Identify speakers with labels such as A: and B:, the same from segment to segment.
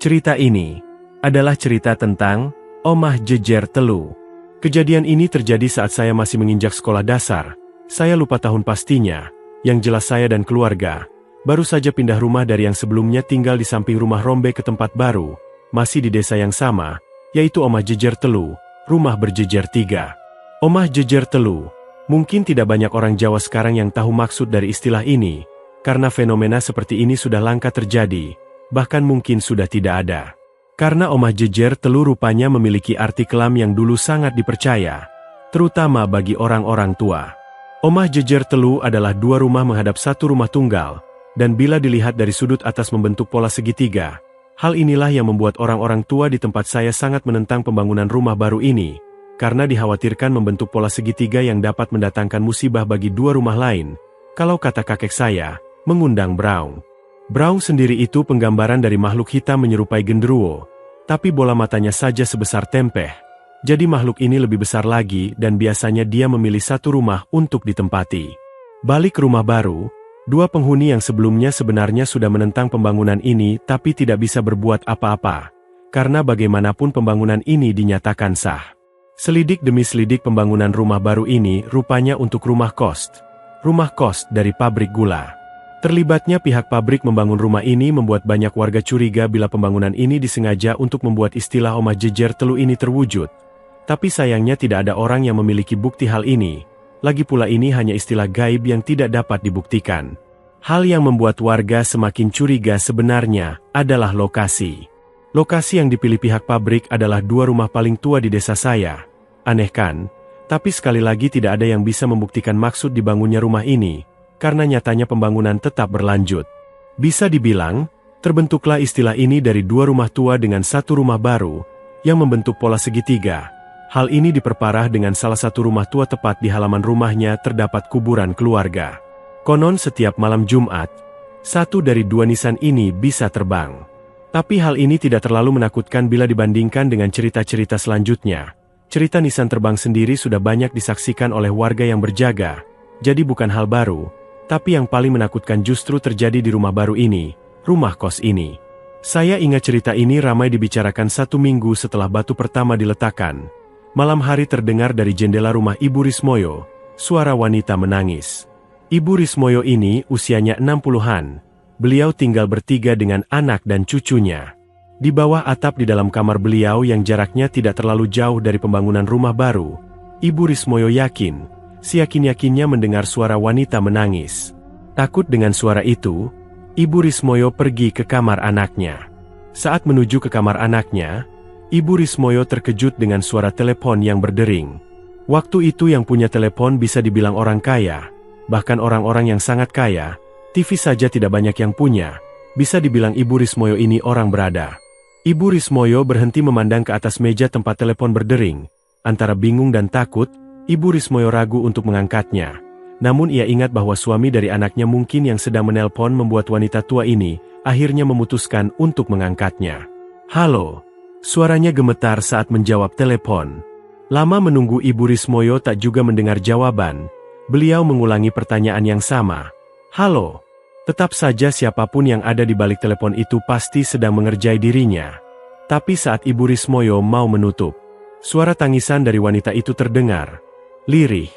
A: Cerita ini adalah cerita tentang Omah Jejer Telu. Kejadian ini terjadi saat saya masih menginjak sekolah dasar. Saya lupa tahun pastinya. Yang jelas saya dan keluarga baru saja pindah rumah dari yang sebelumnya tinggal di samping rumah Rombe ke tempat baru, masih di desa yang sama, yaitu Omah Jejer Telu, rumah berjejer 3. Omah Jejer Telu. Mungkin tidak banyak orang Jawa sekarang yang tahu maksud dari istilah ini, karena fenomena seperti ini sudah langka terjadi, bahkan mungkin sudah tidak ada. Karena Omah Jejer Telu rupanya memiliki arti kelam yang dulu sangat dipercaya, terutama bagi orang-orang tua. Omah Jejer Telu adalah 2 rumah menghadap satu rumah tunggal, dan bila dilihat dari sudut atas membentuk pola segitiga. Hal inilah yang membuat orang-orang tua di tempat saya sangat menentang pembangunan rumah baru ini, karena dikhawatirkan membentuk pola segitiga yang dapat mendatangkan musibah bagi 2 rumah lain. Kalau kata kakek saya, mengundang Braung. Braung sendiri itu penggambaran dari makhluk hitam menyerupai genderuwo, tapi bola matanya saja sebesar tempeh. Jadi makhluk ini lebih besar lagi dan biasanya dia memilih satu rumah untuk ditempati. Balik ke rumah baru, 2 penghuni yang sebelumnya sebenarnya sudah menentang pembangunan ini tapi tidak bisa berbuat apa-apa, karena bagaimanapun pembangunan ini dinyatakan sah. Selidik demi selidik pembangunan rumah baru ini rupanya untuk rumah kos. Rumah kos dari pabrik gula. Terlibatnya pihak pabrik membangun rumah ini membuat banyak warga curiga bila pembangunan ini disengaja untuk membuat istilah Omah Jejer Telu ini terwujud. Tapi sayangnya tidak ada orang yang memiliki bukti hal ini. Lagi pula ini hanya istilah gaib yang tidak dapat dibuktikan. Hal yang membuat warga semakin curiga sebenarnya adalah lokasi. Lokasi yang dipilih pihak pabrik adalah 2 rumah paling tua di desa saya. Aneh kan? Tapi sekali lagi tidak ada yang bisa membuktikan maksud dibangunnya rumah ini, karena nyatanya pembangunan tetap berlanjut. Bisa dibilang, terbentuklah istilah ini dari 2 rumah tua dengan satu rumah baru, yang membentuk pola segitiga. Hal ini diperparah dengan salah satu rumah tua tepat di halaman rumahnya terdapat kuburan keluarga. Konon setiap malam Jumat, 1 dari 2 nisan ini bisa terbang. Tapi hal ini tidak terlalu menakutkan bila dibandingkan dengan cerita-cerita selanjutnya. Cerita nisan terbang sendiri sudah banyak disaksikan oleh warga yang berjaga, jadi bukan hal baru, tapi yang paling menakutkan justru terjadi di rumah baru ini, rumah kos ini. Saya ingat cerita ini ramai dibicarakan 1 minggu setelah batu pertama diletakkan. Malam hari terdengar dari jendela rumah Ibu Rismoyo, suara wanita menangis. Ibu Rismoyo ini usianya 60-an. Beliau tinggal bertiga dengan anak dan cucunya. Di bawah atap di dalam kamar beliau yang jaraknya tidak terlalu jauh dari pembangunan rumah baru, Ibu Rismoyo seyakin-yakinnya mendengar suara wanita menangis. Takut dengan suara itu, Ibu Rismoyo pergi ke kamar anaknya. Saat menuju ke kamar anaknya, Ibu Rismoyo terkejut dengan suara telepon yang berdering. Waktu itu yang punya telepon bisa dibilang orang kaya, bahkan orang-orang yang sangat kaya, TV saja tidak banyak yang punya. Bisa dibilang Ibu Rismoyo ini orang berada. Ibu Rismoyo berhenti memandang ke atas meja tempat telepon berdering. Antara bingung dan takut, Ibu Rismoyo ragu untuk mengangkatnya. Namun ia ingat bahwa suami dari anaknya mungkin yang sedang menelpon membuat wanita tua ini akhirnya memutuskan untuk mengangkatnya. Halo. Suaranya gemetar saat menjawab telepon. Lama menunggu Ibu Rismoyo tak juga mendengar jawaban. Beliau mengulangi pertanyaan yang sama. Halo. Tetap saja siapapun yang ada di balik telepon itu pasti sedang mengerjai dirinya. Tapi saat Ibu Rismoyo mau menutup, suara tangisan dari wanita itu terdengar. Lirih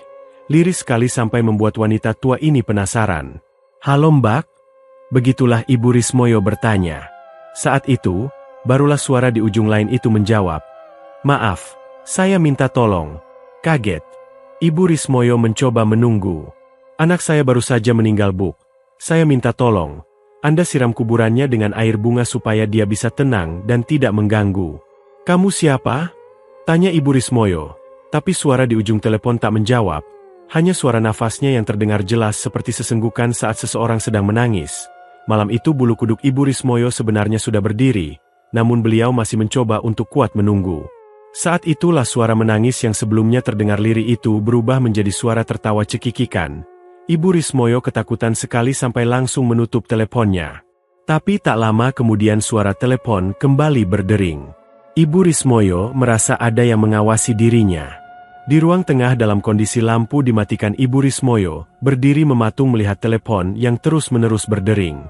A: sekali sampai membuat wanita tua ini penasaran. Halo Mbak? Begitulah Ibu Rismoyo bertanya. Saat itu, barulah suara di ujung lain itu menjawab. Maaf, saya minta tolong. Kaget. Ibu Rismoyo mencoba menunggu. Anak saya baru saja meninggal Bu. Saya minta tolong. Anda siram kuburannya dengan air bunga supaya dia bisa tenang dan tidak mengganggu. Kamu siapa? Tanya Ibu Rismoyo. Tapi suara di ujung telepon tak menjawab. Hanya suara nafasnya yang terdengar jelas seperti sesenggukan saat seseorang sedang menangis. Malam itu bulu kuduk Ibu Rismoyo sebenarnya sudah berdiri. Namun beliau masih mencoba untuk kuat menunggu. Saat itulah suara menangis yang sebelumnya terdengar lirih itu berubah menjadi suara tertawa cekikikan. Ibu Rismoyo ketakutan sekali sampai langsung menutup teleponnya. Tapi tak lama kemudian suara telepon kembali berdering. Ibu Rismoyo merasa ada yang mengawasi dirinya. Di ruang tengah dalam kondisi lampu dimatikan Ibu Rismoyo, berdiri mematung melihat telepon yang terus-menerus berdering.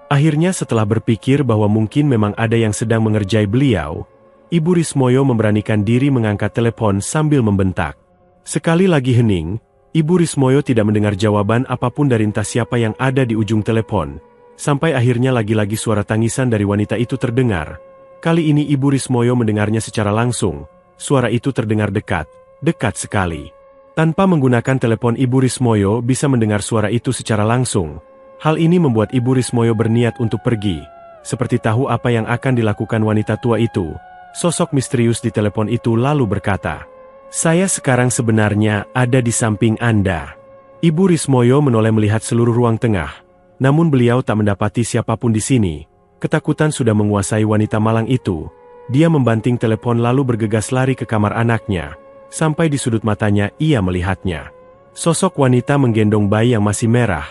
A: Akhirnya setelah berpikir bahwa mungkin memang ada yang sedang mengerjai beliau, Ibu Rismoyo memberanikan diri mengangkat telepon sambil membentak. Sekali lagi hening, Ibu Rismoyo tidak mendengar jawaban apapun dari entah siapa yang ada di ujung telepon, sampai akhirnya lagi-lagi suara tangisan dari wanita itu terdengar. Kali ini Ibu Rismoyo mendengarnya secara langsung, suara itu terdengar dekat, dekat sekali. Tanpa menggunakan telepon Ibu Rismoyo bisa mendengar suara itu secara langsung. Hal ini membuat Ibu Rismoyo berniat untuk pergi. Seperti tahu apa yang akan dilakukan wanita tua itu, sosok misterius di telepon itu lalu berkata, "Saya sekarang sebenarnya ada di samping Anda." Ibu Rismoyo menoleh melihat seluruh ruang tengah, namun beliau tak mendapati siapapun di sini. Ketakutan sudah menguasai wanita malang itu. Dia membanting telepon lalu bergegas lari ke kamar anaknya. Sampai di sudut matanya ia melihatnya. Sosok wanita menggendong bayi yang masih merah.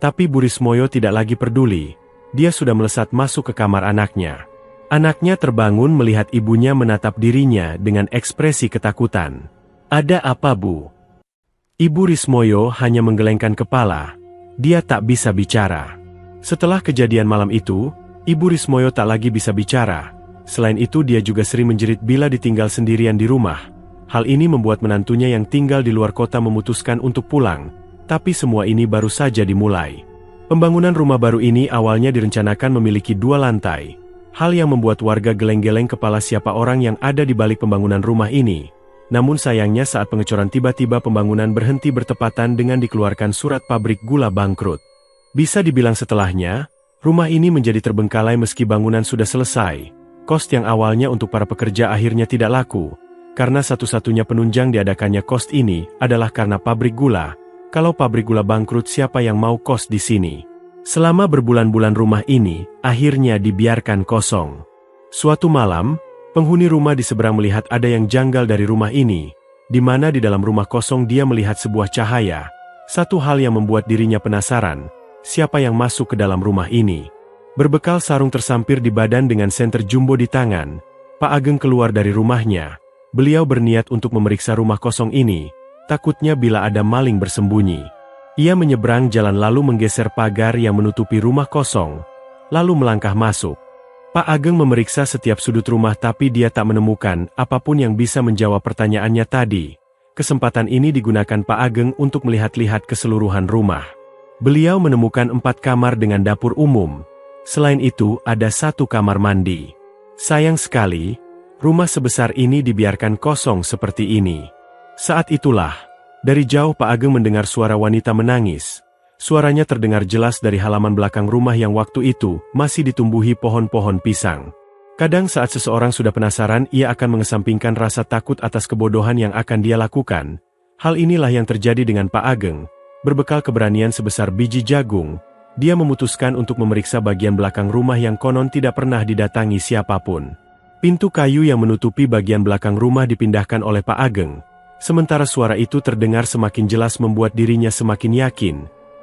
A: Tapi Bu Rismoyo tidak lagi peduli. Dia sudah melesat masuk ke kamar anaknya. Anaknya terbangun melihat ibunya menatap dirinya dengan ekspresi ketakutan. "Ada apa, Bu?" Ibu Rismoyo hanya menggelengkan kepala. Dia tak bisa bicara. Setelah kejadian malam itu, Ibu Rismoyo tak lagi bisa bicara. Selain itu dia juga sering menjerit bila ditinggal sendirian di rumah. Hal ini membuat menantunya yang tinggal di luar kota memutuskan untuk pulang. Tapi semua ini baru saja dimulai. Pembangunan rumah baru ini awalnya direncanakan memiliki 2 lantai. Hal yang membuat warga geleng-geleng kepala siapa orang yang ada di balik pembangunan rumah ini. Namun sayangnya saat pengecoran tiba-tiba pembangunan berhenti bertepatan dengan dikeluarkan surat pabrik gula bangkrut. Bisa dibilang setelahnya, rumah ini menjadi terbengkalai meski bangunan sudah selesai. Kos yang awalnya untuk para pekerja akhirnya tidak laku. Karena satu-satunya penunjang diadakannya kos ini adalah karena pabrik gula. Kalau pabrik gula bangkrut siapa yang mau kos di sini? Selama berbulan-bulan rumah ini, akhirnya dibiarkan kosong. Suatu malam, penghuni rumah di seberang melihat ada yang janggal dari rumah ini, di mana di dalam rumah kosong dia melihat sebuah cahaya. Satu hal yang membuat dirinya penasaran, siapa yang masuk ke dalam rumah ini. Berbekal sarung tersampir di badan dengan senter jumbo di tangan, Pak Ageng keluar dari rumahnya. Beliau berniat untuk memeriksa rumah kosong ini, takutnya bila ada maling bersembunyi. Ia menyeberang jalan lalu menggeser pagar yang menutupi rumah kosong, lalu melangkah masuk. Pak Ageng memeriksa setiap sudut rumah tapi dia tak menemukan apapun yang bisa menjawab pertanyaannya tadi. Kesempatan ini digunakan Pak Ageng untuk melihat-lihat keseluruhan rumah. Beliau menemukan 4 kamar dengan dapur umum. Selain itu ada 1 kamar mandi. Sayang sekali, rumah sebesar ini dibiarkan kosong seperti ini. Saat itulah, dari jauh Pak Ageng mendengar suara wanita menangis. Suaranya terdengar jelas dari halaman belakang rumah yang waktu itu masih ditumbuhi pohon-pohon pisang. Kadang saat seseorang sudah penasaran ia akan mengesampingkan rasa takut atas kebodohan yang akan dia lakukan. Hal inilah yang terjadi dengan Pak Ageng. Berbekal keberanian sebesar biji jagung, dia memutuskan untuk memeriksa bagian belakang rumah yang konon tidak pernah didatangi siapapun. Pintu kayu yang menutupi bagian belakang rumah dipindahkan oleh Pak Ageng. Sementara suara itu terdengar semakin jelas membuat dirinya semakin yakin,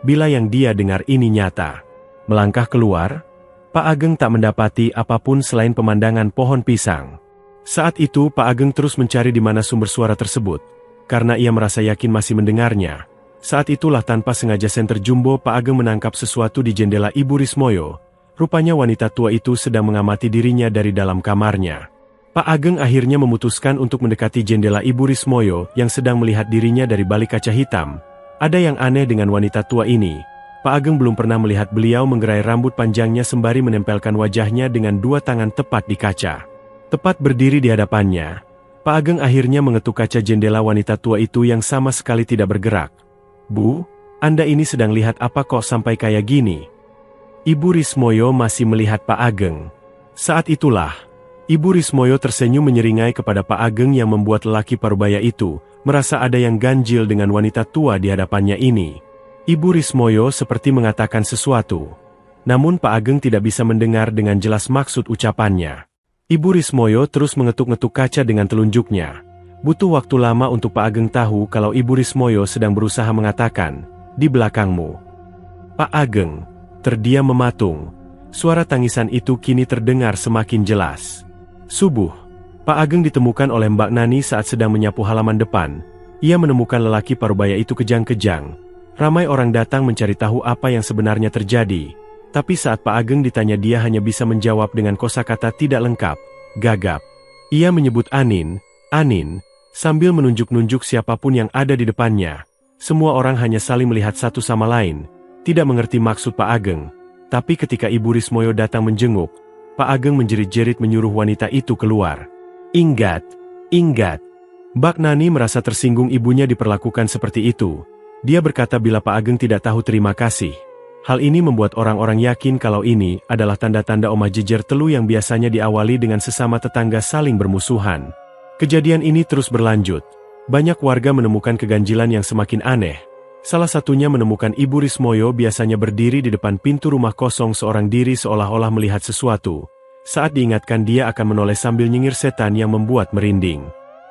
A: bila yang dia dengar ini nyata. Melangkah keluar, Pak Ageng tak mendapati apapun selain pemandangan pohon pisang. Saat itu Pak Ageng terus mencari di mana sumber suara tersebut, karena ia merasa yakin masih mendengarnya. Saat itulah tanpa sengaja senter jumbo Pak Ageng menangkap sesuatu di jendela Ibu Rismoyo. Rupanya wanita tua itu sedang mengamati dirinya dari dalam kamarnya. Pak Ageng akhirnya memutuskan untuk mendekati jendela Ibu Rismoyo yang sedang melihat dirinya dari balik kaca hitam. Ada yang aneh dengan wanita tua ini. Pak Ageng belum pernah melihat beliau menggerai rambut panjangnya sembari menempelkan wajahnya dengan 2 tangan tepat di kaca. Tepat berdiri di hadapannya, Pak Ageng akhirnya mengetuk kaca jendela wanita tua itu yang sama sekali tidak bergerak. "Bu, Anda ini sedang lihat apa kok sampai kayak gini?" Ibu Rismoyo masih melihat Pak Ageng. Saat itulah, Ibu Rismoyo tersenyum menyeringai kepada Pak Ageng yang membuat lelaki parubaya itu merasa ada yang ganjil dengan wanita tua di hadapannya ini. Ibu Rismoyo seperti mengatakan sesuatu. Namun Pak Ageng tidak bisa mendengar dengan jelas maksud ucapannya. Ibu Rismoyo terus mengetuk-ngetuk kaca dengan telunjuknya. Butuh waktu lama untuk Pak Ageng tahu kalau Ibu Rismoyo sedang berusaha mengatakan, "Di belakangmu." Pak Ageng terdiam mematung. Suara tangisan itu kini terdengar semakin jelas. Subuh, Pak Ageng ditemukan oleh Mbak Nani saat sedang menyapu halaman depan. Ia menemukan lelaki parubaya itu kejang-kejang. Ramai orang datang mencari tahu apa yang sebenarnya terjadi. Tapi saat Pak Ageng ditanya dia hanya bisa menjawab dengan kosakata tidak lengkap, gagap. Ia menyebut Anin, Anin, sambil menunjuk-nunjuk siapapun yang ada di depannya. Semua orang hanya saling melihat satu sama lain, tidak mengerti maksud Pak Ageng. Tapi ketika Ibu Rismoyo datang menjenguk, Pak Ageng menjerit-jerit menyuruh wanita itu keluar. Ingat, ingat. Mbak Nani merasa tersinggung ibunya diperlakukan seperti itu. Dia berkata bila Pak Ageng tidak tahu terima kasih. Hal ini membuat orang-orang yakin kalau ini adalah tanda-tanda Omah Jejer Telu yang biasanya diawali dengan sesama tetangga saling bermusuhan. Kejadian ini terus berlanjut. Banyak warga menemukan keganjilan yang semakin aneh. Salah satunya menemukan Ibu Rismoyo biasanya berdiri di depan pintu rumah kosong seorang diri seolah-olah melihat sesuatu. Saat diingatkan dia akan menoleh sambil nyengir setan yang membuat merinding.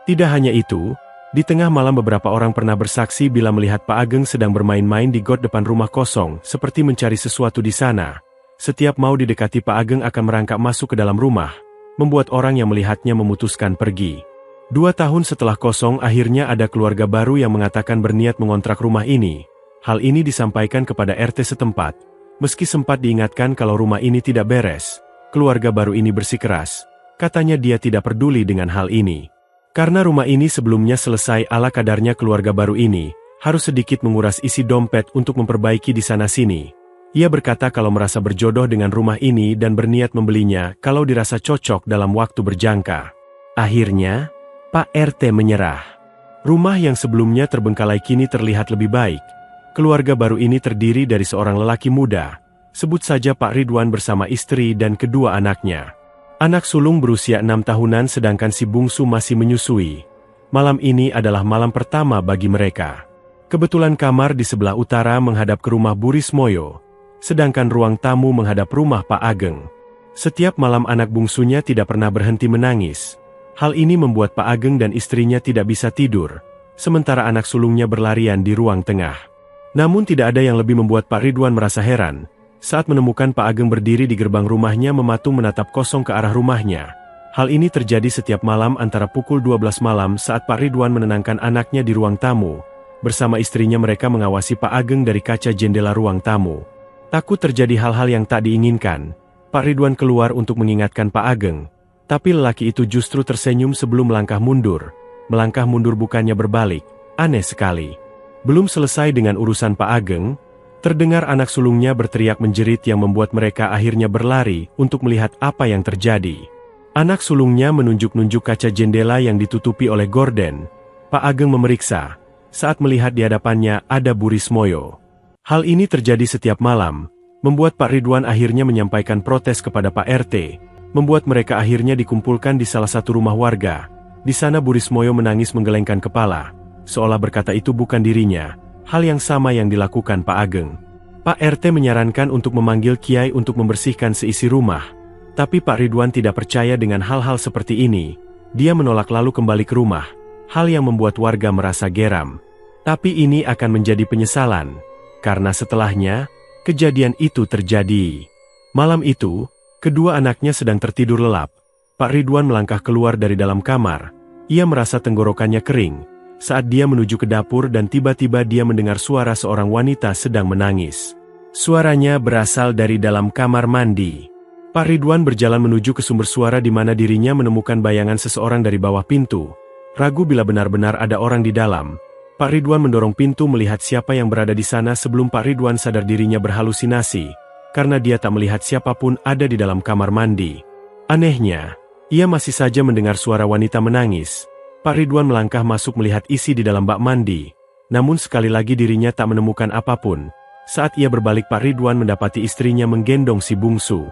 A: Tidak hanya itu, di tengah malam beberapa orang pernah bersaksi bila melihat Pak Ageng sedang bermain-main di got depan rumah kosong seperti mencari sesuatu di sana. Setiap mau didekati Pak Ageng akan merangkak masuk ke dalam rumah, membuat orang yang melihatnya memutuskan pergi. 2 tahun setelah kosong akhirnya ada keluarga baru yang mengatakan berniat mengontrak rumah ini. Hal ini disampaikan kepada RT setempat. Meski sempat diingatkan kalau rumah ini tidak beres, keluarga baru ini bersikeras. Katanya dia tidak peduli dengan hal ini. Karena rumah ini sebelumnya selesai ala kadarnya keluarga baru ini, harus sedikit menguras isi dompet untuk memperbaiki di sana-sini. Ia berkata kalau merasa berjodoh dengan rumah ini dan berniat membelinya kalau dirasa cocok dalam waktu berjangka. Akhirnya, Pak RT menyerah. Rumah yang sebelumnya terbengkalai kini terlihat lebih baik. Keluarga baru ini terdiri dari seorang lelaki muda, sebut saja Pak Ridwan bersama istri dan kedua anaknya. Anak sulung berusia 6 tahunan sedangkan si bungsu masih menyusui. Malam ini adalah malam pertama bagi mereka. Kebetulan kamar di sebelah utara menghadap ke rumah Bu Rismoyo, sedangkan ruang tamu menghadap rumah Pak Ageng. Setiap malam anak bungsunya tidak pernah berhenti menangis. Hal ini membuat Pak Ageng dan istrinya tidak bisa tidur, sementara anak sulungnya berlarian di ruang tengah. Namun tidak ada yang lebih membuat Pak Ridwan merasa heran. Saat menemukan Pak Ageng berdiri di gerbang rumahnya mematung menatap kosong ke arah rumahnya. Hal ini terjadi setiap malam antara pukul 12 malam saat Pak Ridwan menenangkan anaknya di ruang tamu. Bersama istrinya mereka mengawasi Pak Ageng dari kaca jendela ruang tamu. Takut terjadi hal-hal yang tak diinginkan, Pak Ridwan keluar untuk mengingatkan Pak Ageng. Tapi lelaki itu justru tersenyum sebelum melangkah mundur. Melangkah mundur bukannya berbalik, aneh sekali. Belum selesai dengan urusan Pak Ageng, terdengar anak sulungnya berteriak menjerit yang membuat mereka akhirnya berlari untuk melihat apa yang terjadi. Anak sulungnya menunjuk-nunjuk kaca jendela yang ditutupi oleh gorden. Pak Ageng memeriksa. Saat melihat di hadapannya ada Bu Rismoyo. Hal ini terjadi setiap malam, membuat Pak Ridwan akhirnya menyampaikan protes kepada Pak RT, membuat mereka akhirnya dikumpulkan di salah satu rumah warga. Di sana Bu Rismoyo menangis menggelengkan kepala, seolah berkata itu bukan dirinya. Hal yang sama yang dilakukan Pak Ageng. Pak RT menyarankan untuk memanggil kiai untuk membersihkan seisi rumah. Tapi Pak Ridwan tidak percaya dengan hal-hal seperti ini. Dia menolak lalu kembali ke rumah. Hal yang membuat warga merasa geram. Tapi ini akan menjadi penyesalan. Karena setelahnya, kejadian itu terjadi. Malam itu, kedua anaknya sedang tertidur lelap. Pak Ridwan melangkah keluar dari dalam kamar. Ia merasa tenggorokannya kering saat dia menuju ke dapur dan tiba-tiba dia mendengar suara seorang wanita sedang menangis. Suaranya berasal dari dalam kamar mandi. Pak Ridwan berjalan menuju ke sumber suara di mana dirinya menemukan bayangan seseorang dari bawah pintu. Ragu bila benar-benar ada orang di dalam, Pak Ridwan mendorong pintu melihat siapa yang berada di sana sebelum Pak Ridwan sadar dirinya berhalusinasi, karena dia tak melihat siapapun ada di dalam kamar mandi. Anehnya, ia masih saja mendengar suara wanita menangis. Pak Ridwan melangkah masuk melihat isi di dalam bak mandi. Namun sekali lagi dirinya tak menemukan apapun. Saat ia berbalik Pak Ridwan mendapati istrinya menggendong si bungsu.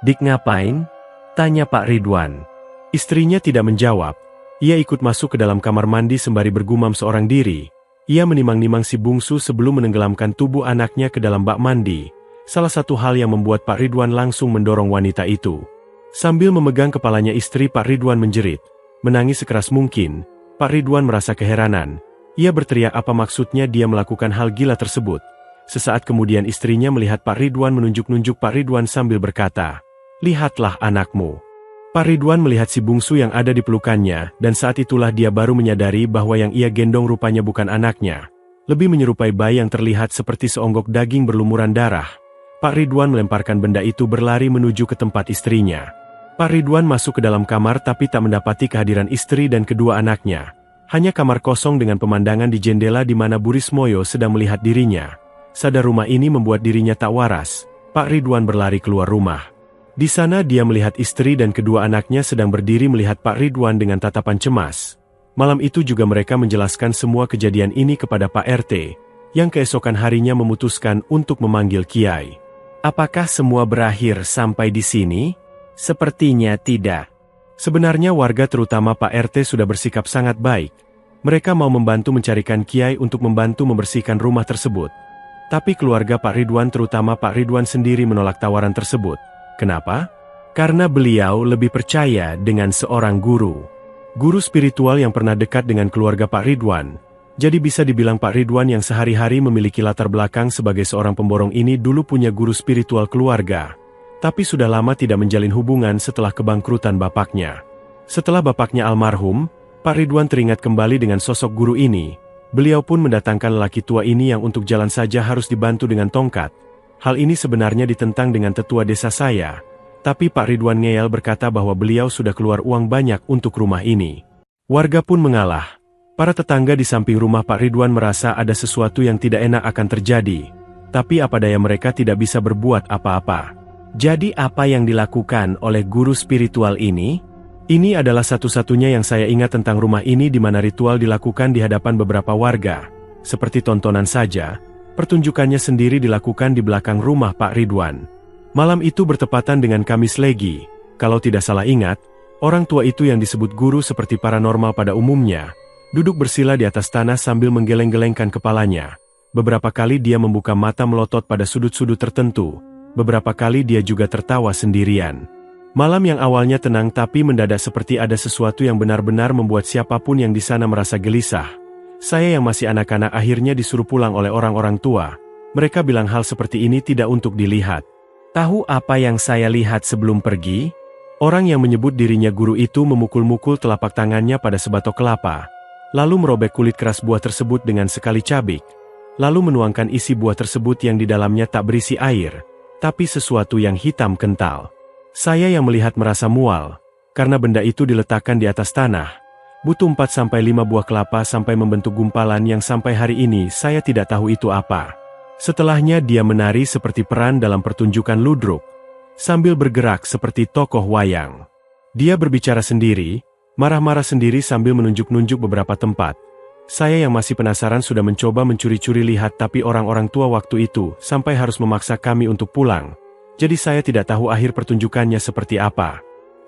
A: "Dik ngapain?" tanya Pak Ridwan. Istrinya tidak menjawab. Ia ikut masuk ke dalam kamar mandi sembari bergumam seorang diri. Ia menimang-nimang si bungsu sebelum menenggelamkan tubuh anaknya ke dalam bak mandi. Salah satu hal yang membuat Pak Ridwan langsung mendorong wanita itu. Sambil memegang kepalanya istri Pak Ridwan menjerit. Menangis sekeras mungkin, Pak Ridwan merasa keheranan. Ia berteriak apa maksudnya dia melakukan hal gila tersebut. Sesaat kemudian istrinya melihat Pak Ridwan menunjuk-nunjuk Pak Ridwan sambil berkata, "Lihatlah anakmu." Pak Ridwan melihat si bungsu yang ada di pelukannya, dan saat itulah dia baru menyadari bahwa yang ia gendong rupanya bukan anaknya. Lebih menyerupai bayi yang terlihat seperti seonggok daging berlumuran darah. Pak Ridwan melemparkan benda itu berlari menuju ke tempat istrinya. Pak Ridwan masuk ke dalam kamar tapi tak mendapati kehadiran istri dan kedua anaknya. Hanya kamar kosong dengan pemandangan di jendela di mana Bu Rismoyo sedang melihat dirinya. Sadar rumah ini membuat dirinya tak waras, Pak Ridwan berlari keluar rumah. Di sana dia melihat istri dan kedua anaknya sedang berdiri melihat Pak Ridwan dengan tatapan cemas. Malam itu juga mereka menjelaskan semua kejadian ini kepada Pak RT, yang keesokan harinya memutuskan untuk memanggil Kiai.
B: Apakah semua berakhir sampai di sini? Sepertinya tidak.
A: Sebenarnya warga terutama Pak RT sudah bersikap sangat baik. Mereka mau membantu mencarikan Kiai untuk membantu membersihkan rumah tersebut. Tapi keluarga Pak Ridwan terutama Pak Ridwan sendiri menolak tawaran tersebut. Kenapa? Karena beliau lebih percaya dengan seorang guru. Guru spiritual yang pernah dekat dengan keluarga Pak Ridwan. Jadi bisa dibilang Pak Ridwan yang sehari-hari memiliki latar belakang sebagai seorang pemborong ini dulu punya guru spiritual keluarga. Tapi sudah lama tidak menjalin hubungan setelah kebangkrutan bapaknya. Setelah bapaknya almarhum, Pak Ridwan teringat kembali dengan sosok guru ini. Beliau pun mendatangkan lelaki tua ini yang untuk jalan saja harus dibantu dengan tongkat. Hal ini sebenarnya ditentang dengan tetua desa saya. Tapi Pak Ridwan ngeyel berkata bahwa beliau sudah keluar uang banyak untuk rumah ini. Warga pun mengalah. Para tetangga di samping rumah Pak Ridwan merasa ada sesuatu yang tidak enak akan terjadi. Tapi apa daya mereka tidak bisa berbuat apa-apa.
B: Jadi apa yang dilakukan oleh guru spiritual ini?
A: Ini adalah satu-satunya yang saya ingat tentang rumah ini di mana ritual dilakukan di hadapan beberapa warga. Seperti tontonan saja, pertunjukannya sendiri dilakukan di belakang rumah Pak Ridwan. Malam itu bertepatan dengan Kamis Legi. Kalau tidak salah ingat, orang tua itu yang disebut guru seperti paranormal pada umumnya, duduk bersila di atas tanah sambil menggeleng-gelengkan kepalanya. Beberapa kali dia membuka mata melotot pada sudut-sudut tertentu. Beberapa kali dia juga tertawa sendirian. Malam yang awalnya tenang tapi mendadak seperti ada sesuatu yang benar-benar membuat siapapun yang di sana merasa gelisah. Saya yang masih anak-anak akhirnya disuruh pulang oleh orang-orang tua. Mereka bilang hal seperti ini tidak untuk dilihat.
B: Tahu apa yang saya lihat sebelum pergi?
A: Orang yang menyebut dirinya guru itu memukul-mukul telapak tangannya pada sebatok kelapa. Lalu merobek kulit keras buah tersebut dengan sekali cabik. Lalu menuangkan isi buah tersebut yang di dalamnya tak berisi air, tapi sesuatu yang hitam kental. Saya yang melihat merasa mual, karena benda itu diletakkan di atas tanah. Butuh 4-5 buah kelapa sampai membentuk gumpalan yang sampai hari ini saya tidak tahu itu apa. Setelahnya dia menari seperti peran dalam pertunjukan ludruk, sambil bergerak seperti tokoh wayang. Dia berbicara sendiri, marah-marah sendiri sambil menunjuk-nunjuk beberapa tempat. Saya yang masih penasaran sudah mencoba mencuri-curi lihat tapi orang-orang tua waktu itu sampai harus memaksa kami untuk pulang. Jadi saya tidak tahu akhir pertunjukannya seperti apa.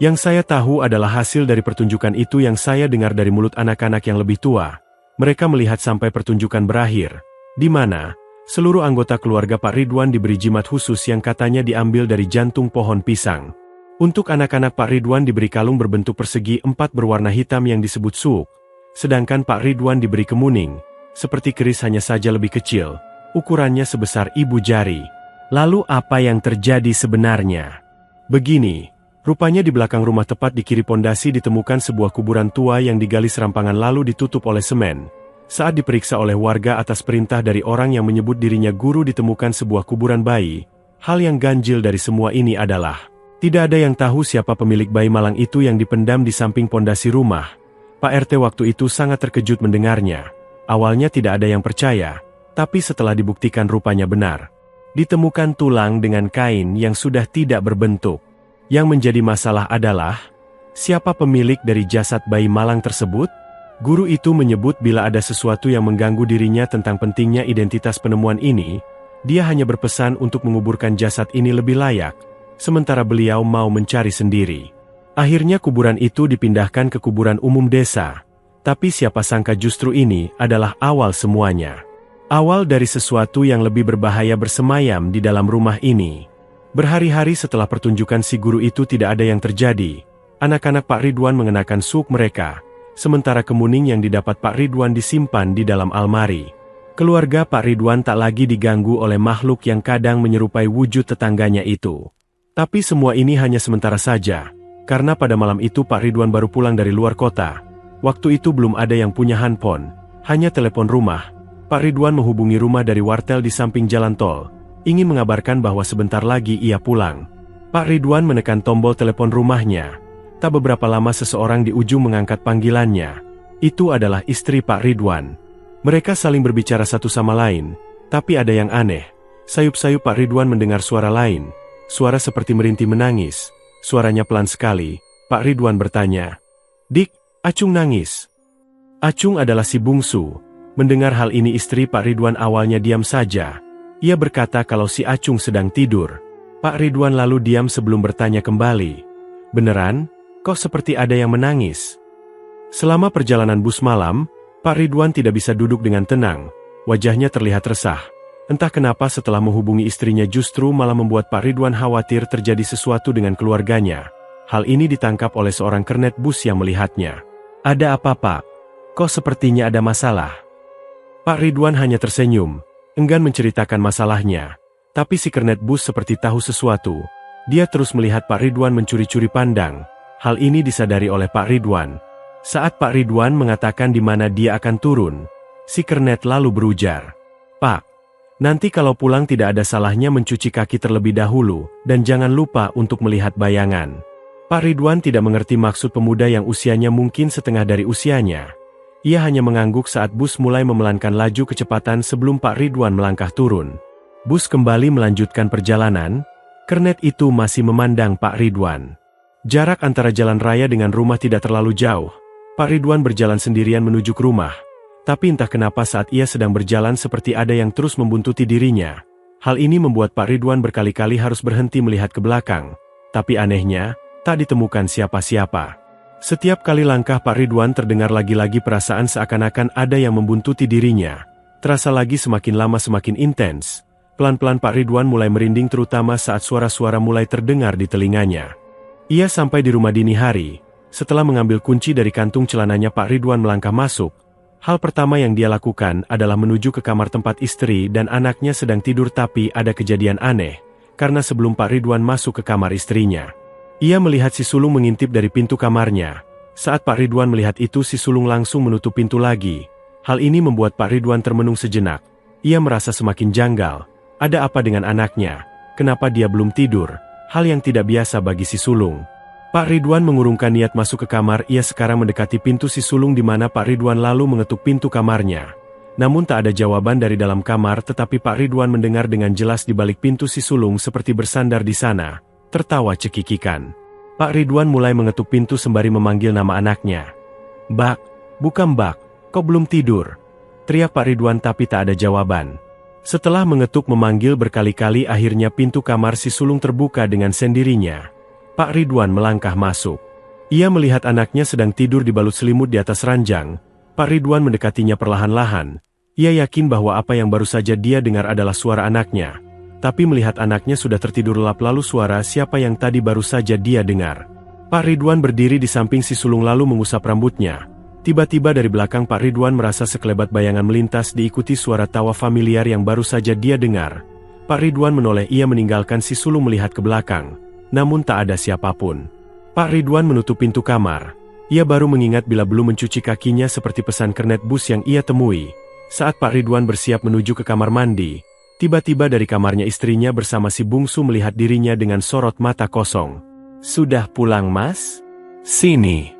A: Yang saya tahu adalah hasil dari pertunjukan itu yang saya dengar dari mulut anak-anak yang lebih tua. Mereka melihat sampai pertunjukan berakhir, di mana seluruh anggota keluarga Pak Ridwan diberi jimat khusus yang katanya diambil dari jantung pohon pisang. Untuk anak-anak Pak Ridwan diberi kalung berbentuk persegi 4 berwarna hitam yang disebut suuk. Sedangkan Pak Ridwan diberi kemuning, seperti keris hanya saja lebih kecil, ukurannya sebesar ibu jari.
B: Lalu apa yang terjadi sebenarnya?
A: Begini, rupanya di belakang rumah tepat di kiri pondasi ditemukan sebuah kuburan tua yang digali serampangan lalu ditutup oleh semen. Saat diperiksa oleh warga atas perintah dari orang yang menyebut dirinya guru ditemukan sebuah kuburan bayi. Hal yang ganjil dari semua ini adalah, tidak ada yang tahu siapa pemilik bayi malang itu yang dipendam di samping pondasi rumah. Pak RT waktu itu sangat terkejut mendengarnya. Awalnya tidak ada yang percaya, tapi setelah dibuktikan rupanya benar. Ditemukan tulang dengan kain yang sudah tidak berbentuk. Yang menjadi masalah adalah, siapa pemilik dari jasad bayi malang tersebut? Guru itu menyebut bila ada sesuatu yang mengganggu dirinya tentang pentingnya identitas penemuan ini, dia hanya berpesan untuk menguburkan jasad ini lebih layak, sementara beliau mau mencari sendiri. Akhirnya kuburan itu dipindahkan ke kuburan umum desa, tapi siapa sangka justru ini adalah awal semuanya. Awal dari sesuatu yang lebih berbahaya bersemayam di dalam rumah ini. Berhari-hari setelah pertunjukan si guru itu tidak ada yang terjadi. Anak-anak Pak Ridwan mengenakan suuk mereka, sementara kemuning yang didapat Pak Ridwan disimpan di dalam almari. Keluarga Pak Ridwan tak lagi diganggu oleh makhluk yang kadang menyerupai wujud tetangganya itu. Tapi semua ini hanya sementara saja, karena pada malam itu Pak Ridwan baru pulang dari luar kota. Waktu itu belum ada yang punya handphone, hanya telepon rumah. Pak Ridwan menghubungi rumah dari wartel di samping jalan tol. ingin mengabarkan bahwa sebentar lagi ia pulang. Pak Ridwan menekan tombol telepon rumahnya. Tak beberapa lama seseorang di ujung mengangkat panggilannya. Itu adalah istri Pak Ridwan. Mereka saling berbicara satu sama lain, tapi ada yang aneh. Sayup-sayup Pak Ridwan mendengar suara lain. Suara seperti merintih menangis. Suaranya pelan sekali. Pak Ridwan bertanya, "Dik, Acung nangis." Acung adalah si bungsu. Mendengar hal ini istri Pak Ridwan awalnya diam saja. Ia berkata kalau si Acung sedang tidur. Pak Ridwan lalu diam sebelum bertanya kembali. "Beneran? Kok seperti ada yang menangis?" Selama perjalanan bus malam, Pak Ridwan tidak bisa duduk dengan tenang. Wajahnya terlihat resah. Entah kenapa setelah menghubungi istrinya justru malah membuat Pak Ridwan khawatir terjadi sesuatu dengan keluarganya. Hal ini ditangkap oleh seorang kernet bus yang melihatnya. "Ada apa, Pak? Kok sepertinya ada masalah?" Pak Ridwan hanya tersenyum, enggan menceritakan masalahnya. Tapi si kernet bus seperti tahu sesuatu. Dia terus melihat Pak Ridwan mencuri-curi pandang. Hal ini disadari oleh Pak Ridwan. Saat Pak Ridwan mengatakan di mana dia akan turun, si kernet lalu berujar, "Pak, nanti kalau pulang tidak ada salahnya mencuci kaki terlebih dahulu, dan jangan lupa untuk melihat bayangan." Pak Ridwan tidak mengerti maksud pemuda yang usianya mungkin setengah dari usianya. Ia hanya mengangguk saat bus mulai memelankan laju kecepatan sebelum Pak Ridwan melangkah turun. Bus kembali melanjutkan perjalanan. Kernet itu masih memandang Pak Ridwan. Jarak antara jalan raya dengan rumah tidak terlalu jauh. Pak Ridwan berjalan sendirian menuju ke rumah. Tapi entah kenapa saat ia sedang berjalan seperti ada yang terus membuntuti dirinya. Hal ini membuat Pak Ridwan berkali-kali harus berhenti melihat ke belakang. Tapi anehnya, tak ditemukan siapa-siapa. Setiap kali langkah Pak Ridwan terdengar lagi-lagi perasaan seakan-akan ada yang membuntuti dirinya. Terasa lagi semakin lama semakin intens. Pelan-pelan Pak Ridwan mulai merinding terutama saat suara-suara mulai terdengar di telinganya. Ia sampai di rumah dini hari. Setelah mengambil kunci dari kantung celananya Pak Ridwan melangkah masuk. Hal pertama yang dia lakukan adalah menuju ke kamar tempat istri dan anaknya sedang tidur tapi ada kejadian aneh. Karena sebelum Pak Ridwan masuk ke kamar istrinya, ia melihat si sulung mengintip dari pintu kamarnya. Saat Pak Ridwan melihat itu si sulung langsung menutup pintu lagi. Hal ini membuat Pak Ridwan termenung sejenak. Ia merasa semakin janggal. Ada apa dengan anaknya? Kenapa dia belum tidur? Hal yang tidak biasa bagi si sulung. Pak Ridwan mengurungkan niat masuk ke kamar. Ia sekarang mendekati pintu si sulung di mana Pak Ridwan lalu mengetuk pintu kamarnya. Namun tak ada jawaban dari dalam kamar tetapi Pak Ridwan mendengar dengan jelas di balik pintu si sulung seperti bersandar di sana. Tertawa cekikikan. Pak Ridwan mulai mengetuk pintu sembari memanggil nama anaknya. "Bak, buka Mbak, kok belum tidur?" Teriak Pak Ridwan tapi tak ada jawaban. Setelah mengetuk memanggil berkali-kali akhirnya pintu kamar si sulung terbuka dengan sendirinya. Pak Ridwan melangkah masuk. Ia melihat anaknya sedang tidur dibalut selimut di atas ranjang. Pak Ridwan mendekatinya perlahan-lahan. Ia yakin bahwa apa yang baru saja dia dengar adalah suara anaknya. Tapi melihat anaknya sudah tertidur lelap lalu suara siapa yang tadi baru saja dia dengar. Pak Ridwan berdiri di samping si sulung lalu mengusap rambutnya. Tiba-tiba dari belakang Pak Ridwan merasa sekelebat bayangan melintas diikuti suara tawa familiar yang baru saja dia dengar. Pak Ridwan menoleh ia meninggalkan si sulung melihat ke belakang. Namun tak ada siapapun. Pak Ridwan menutup pintu kamar. Ia baru mengingat bila belum mencuci kakinya seperti pesan kernet bus yang ia temui. Saat Pak Ridwan bersiap menuju ke kamar mandi, tiba-tiba dari kamarnya istrinya bersama si bungsu melihat dirinya dengan sorot mata kosong. "Sudah pulang, Mas? Sini."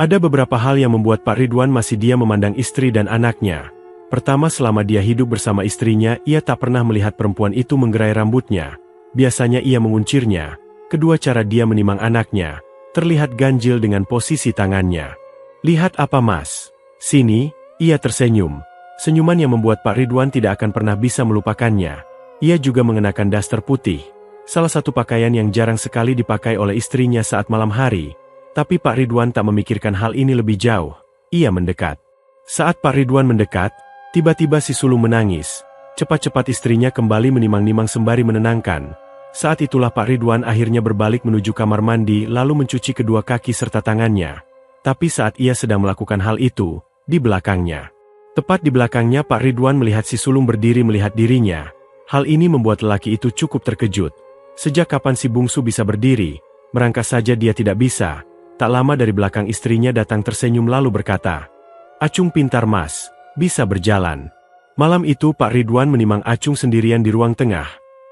A: Ada beberapa hal yang membuat Pak Ridwan masih diam memandang istri dan anaknya. Pertama, selama dia hidup bersama istrinya, ia tak pernah melihat perempuan itu menggerai rambutnya. Biasanya ia menguncirnya. Kedua, cara dia menimang anaknya. Terlihat ganjil dengan posisi tangannya. "Lihat apa, Mas? Sini." Ia tersenyum. Senyuman yang membuat Pak Ridwan tidak akan pernah bisa melupakannya. Ia juga mengenakan daster putih. Salah satu pakaian yang jarang sekali dipakai oleh istrinya saat malam hari. Tapi Pak Ridwan tak memikirkan hal ini lebih jauh. Ia mendekat. Saat Pak Ridwan mendekat, tiba-tiba si sulung menangis. Cepat-cepat istrinya kembali menimang-nimang sembari menenangkan. Saat itulah Pak Ridwan akhirnya berbalik menuju kamar mandi lalu mencuci kedua kaki serta tangannya. Tapi saat ia sedang melakukan hal itu, di belakangnya. Tepat di belakangnya Pak Ridwan melihat si sulung berdiri melihat dirinya. Hal ini membuat lelaki itu cukup terkejut. Sejak kapan si bungsu bisa berdiri? Merangkak saja dia tidak bisa. Tak lama dari belakang istrinya datang tersenyum lalu berkata, "Acung pintar, Mas, bisa berjalan." Malam itu Pak Ridwan menimang Acung sendirian di ruang tengah.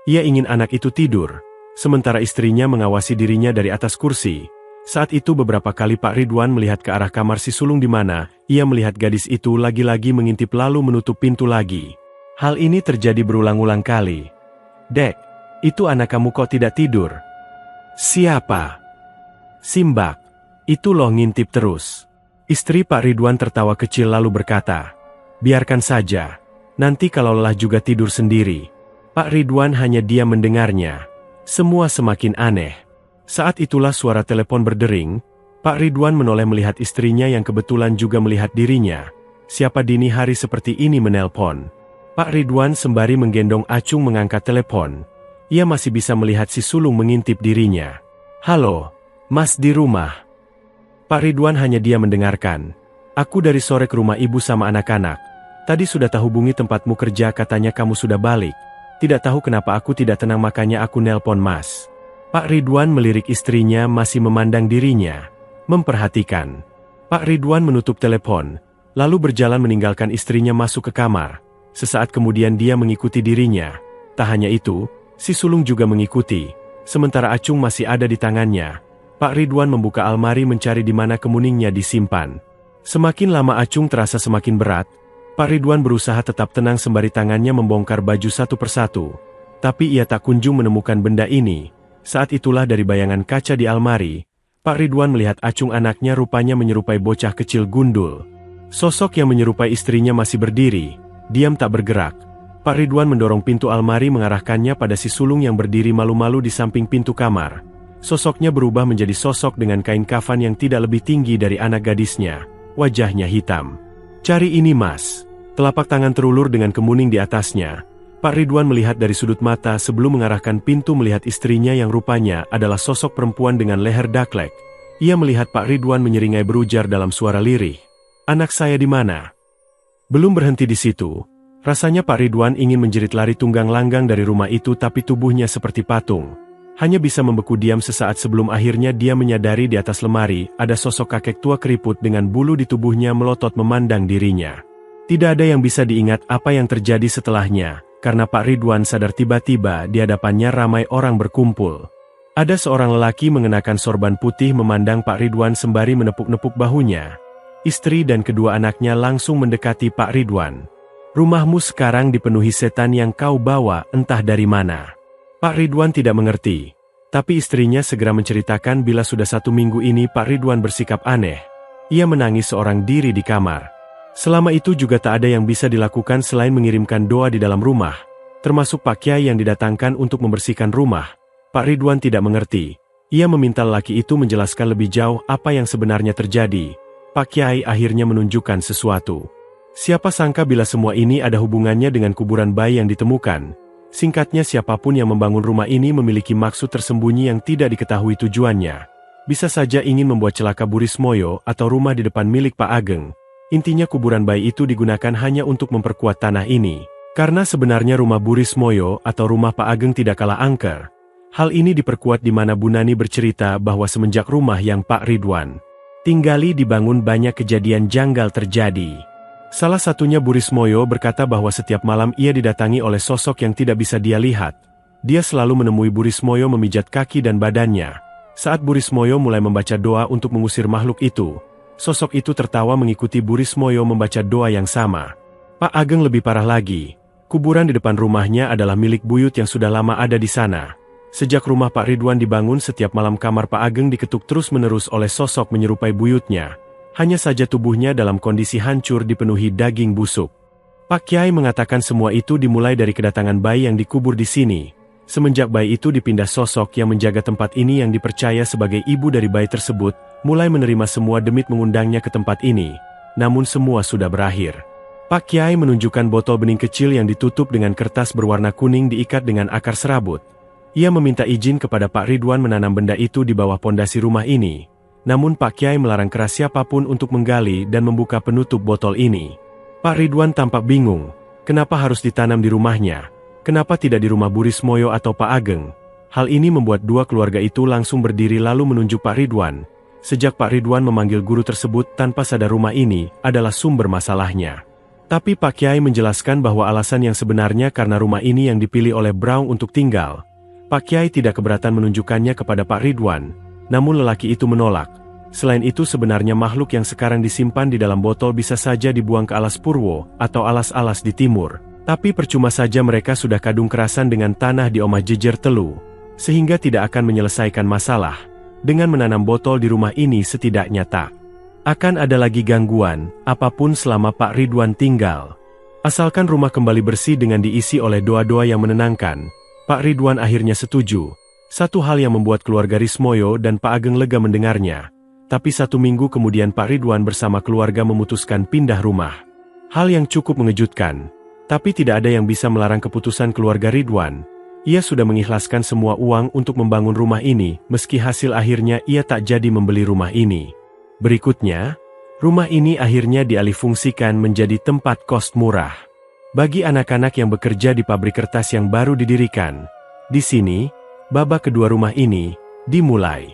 A: Ia ingin anak itu tidur, sementara istrinya mengawasi dirinya dari atas kursi. Saat itu beberapa kali Pak Ridwan melihat ke arah kamar si sulung di mana ia melihat gadis itu lagi-lagi mengintip lalu menutup pintu lagi. Hal ini terjadi berulang-ulang kali. "Dek, itu anak kamu kok tidak tidur?" "Siapa?" "Simbak. Itu loh ngintip terus." Istri Pak Ridwan tertawa kecil lalu berkata, "Biarkan saja. Nanti kalau lelah juga tidur sendiri." Pak Ridwan hanya diam mendengarnya. Semua semakin aneh. Saat itulah suara telepon berdering. Pak Ridwan menoleh melihat istrinya yang kebetulan juga melihat dirinya. Siapa dini hari seperti ini menelpon? Pak Ridwan sembari menggendong Acung mengangkat telepon. Ia masih bisa melihat si sulung mengintip dirinya. "Halo, Mas di rumah?" Pak Ridwan hanya diam mendengarkan. "Aku dari sore ke rumah ibu sama anak-anak. Tadi sudah tak hubungi tempatmu kerja, katanya kamu sudah balik. Tidak tahu kenapa aku tidak tenang makanya aku nelpon Mas." Pak Ridwan melirik istrinya masih memandang dirinya, memperhatikan. Pak Ridwan menutup telepon, lalu berjalan meninggalkan istrinya masuk ke kamar. Sesaat kemudian dia mengikuti dirinya. Tak hanya itu, si sulung juga mengikuti. Sementara Acung masih ada di tangannya. Pak Ridwan membuka almari mencari di mana kemuningnya disimpan. Semakin lama Acung terasa semakin berat. Pak Ridwan berusaha tetap tenang sembari tangannya membongkar baju satu persatu. Tapi ia tak kunjung menemukan benda ini. Saat itulah dari bayangan kaca di almari, Pak Ridwan melihat Acung anaknya rupanya menyerupai bocah kecil gundul. Sosok yang menyerupai istrinya masih berdiri, diam tak bergerak. Pak Ridwan mendorong pintu almari mengarahkannya pada si sulung yang berdiri malu-malu di samping pintu kamar. Sosoknya berubah menjadi sosok dengan kain kafan yang tidak lebih tinggi dari anak gadisnya. Wajahnya hitam. "Cari ini Mas." Telapak tangan terulur dengan kemuning di atasnya. Pak Ridwan melihat dari sudut mata sebelum mengarahkan pintu melihat istrinya yang rupanya adalah sosok perempuan dengan leher daklek. Ia melihat Pak Ridwan menyeringai berujar dalam suara lirih. "Anak saya di mana?" Belum berhenti di situ. Rasanya Pak Ridwan ingin menjerit lari tunggang langgang dari rumah itu tapi tubuhnya seperti patung. Hanya bisa membeku diam sesaat sebelum akhirnya dia menyadari di atas lemari ada sosok kakek tua keriput dengan bulu di tubuhnya melotot memandang dirinya. Tidak ada yang bisa diingat apa yang terjadi setelahnya. Karena Pak Ridwan sadar tiba-tiba di hadapannya ramai orang berkumpul. Ada seorang lelaki mengenakan sorban putih memandang Pak Ridwan sembari menepuk-nepuk bahunya. Istri dan kedua anaknya langsung mendekati Pak Ridwan. "Rumahmu sekarang dipenuhi setan yang kau bawa entah dari mana." Pak Ridwan tidak mengerti. Tapi istrinya segera menceritakan bila sudah 1 minggu ini Pak Ridwan bersikap aneh. Ia menangis seorang diri di kamar. Selama itu juga tak ada yang bisa dilakukan selain mengirimkan doa di dalam rumah, termasuk Pak Kiai yang didatangkan untuk membersihkan rumah. Pak Ridwan tidak mengerti. Ia meminta lelaki itu menjelaskan lebih jauh apa yang sebenarnya terjadi. Pak Kiai akhirnya menunjukkan sesuatu. Siapa sangka bila semua ini ada hubungannya dengan kuburan bayi yang ditemukan. Singkatnya siapapun yang membangun rumah ini memiliki maksud tersembunyi yang tidak diketahui tujuannya. Bisa saja ingin membuat celaka Bu Rismoyo atau rumah di depan milik Pak Ageng. Intinya kuburan bayi itu digunakan hanya untuk memperkuat tanah ini. Karena sebenarnya rumah Bu Rismoyo atau rumah Pak Ageng tidak kalah angker. Hal ini diperkuat di mana Bu Nani bercerita bahwa semenjak rumah yang Pak Ridwan tinggali dibangun banyak kejadian janggal terjadi. Salah satunya Bu Rismoyo berkata bahwa setiap malam ia didatangi oleh sosok yang tidak bisa dia lihat. Dia selalu menemui Bu Rismoyo memijat kaki dan badannya. Saat Bu Rismoyo mulai membaca doa untuk mengusir makhluk itu, sosok itu tertawa mengikuti Bu Rismoyo membaca doa yang sama. Pak Ageng lebih parah lagi. Kuburan di depan rumahnya adalah milik buyut yang sudah lama ada di sana. Sejak rumah Pak Ridwan dibangun setiap malam kamar Pak Ageng diketuk terus-menerus oleh sosok menyerupai buyutnya. Hanya saja tubuhnya dalam kondisi hancur dipenuhi daging busuk. Pak Kiai mengatakan semua itu dimulai dari kedatangan bayi yang dikubur di sini. Semenjak bayi itu dipindah sosok yang menjaga tempat ini yang dipercaya sebagai ibu dari bayi tersebut, mulai menerima semua demit mengundangnya ke tempat ini. Namun semua sudah berakhir. Pak Kiai menunjukkan botol bening kecil yang ditutup dengan kertas berwarna kuning diikat dengan akar serabut. Ia meminta izin kepada Pak Ridwan menanam benda itu di bawah pondasi rumah ini. Namun Pak Kiai melarang keras siapapun untuk menggali dan membuka penutup botol ini. Pak Ridwan tampak bingung. Kenapa harus ditanam di rumahnya? Kenapa tidak di rumah Bu Rismoyo atau Pak Ageng? Hal ini membuat dua keluarga itu langsung berdiri lalu menunjuk Pak Ridwan. Sejak Pak Ridwan memanggil guru tersebut tanpa sadar rumah ini adalah sumber masalahnya. Tapi Pak Kiai menjelaskan bahwa alasan yang sebenarnya karena rumah ini yang dipilih oleh Brown untuk tinggal. Pak Kiai tidak keberatan menunjukkannya kepada Pak Ridwan, namun lelaki itu menolak. Selain itu sebenarnya makhluk yang sekarang disimpan di dalam botol bisa saja dibuang ke alas Purwo atau alas-alas di timur. Tapi percuma saja mereka sudah kadung kerasan dengan tanah di Omah Jejer Telu, sehingga tidak akan menyelesaikan masalah. Dengan menanam botol di rumah ini setidaknya tak akan ada lagi gangguan apapun selama Pak Ridwan tinggal. Asalkan rumah kembali bersih dengan diisi oleh doa-doa yang menenangkan, Pak Ridwan akhirnya setuju. Satu hal yang membuat keluarga Rismoyo dan Pak Ageng lega mendengarnya. Tapi 1 minggu kemudian Pak Ridwan bersama keluarga memutuskan pindah rumah. Hal yang cukup mengejutkan. Tapi tidak ada yang bisa melarang keputusan keluarga Ridwan. Ia sudah mengikhlaskan semua uang untuk membangun rumah ini, meski hasil akhirnya ia tak jadi membeli rumah ini. Berikutnya, rumah ini akhirnya dialihfungsikan menjadi tempat kos murah. Bagi anak-anak yang bekerja di pabrik kertas yang baru didirikan. Di sini, babak kedua rumah ini dimulai.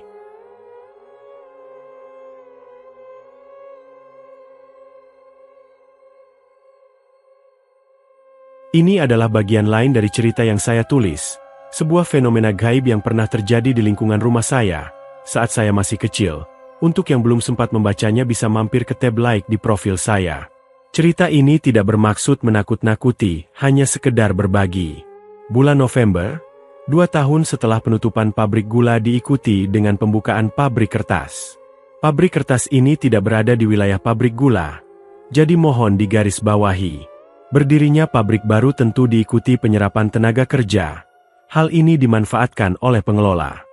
A: Ini adalah bagian lain dari cerita yang saya tulis. Sebuah fenomena gaib yang pernah terjadi di lingkungan rumah saya saat saya masih kecil. Untuk yang belum sempat membacanya bisa mampir ke tab like di profil saya. Cerita ini tidak bermaksud menakut-nakuti, hanya sekedar berbagi. Bulan November, 2 tahun setelah penutupan pabrik gula diikuti dengan pembukaan pabrik kertas. Pabrik kertas ini tidak berada di wilayah pabrik gula, jadi mohon digarisbawahi. Berdirinya pabrik baru tentu diikuti penyerapan tenaga kerja. Hal ini dimanfaatkan oleh pengelola.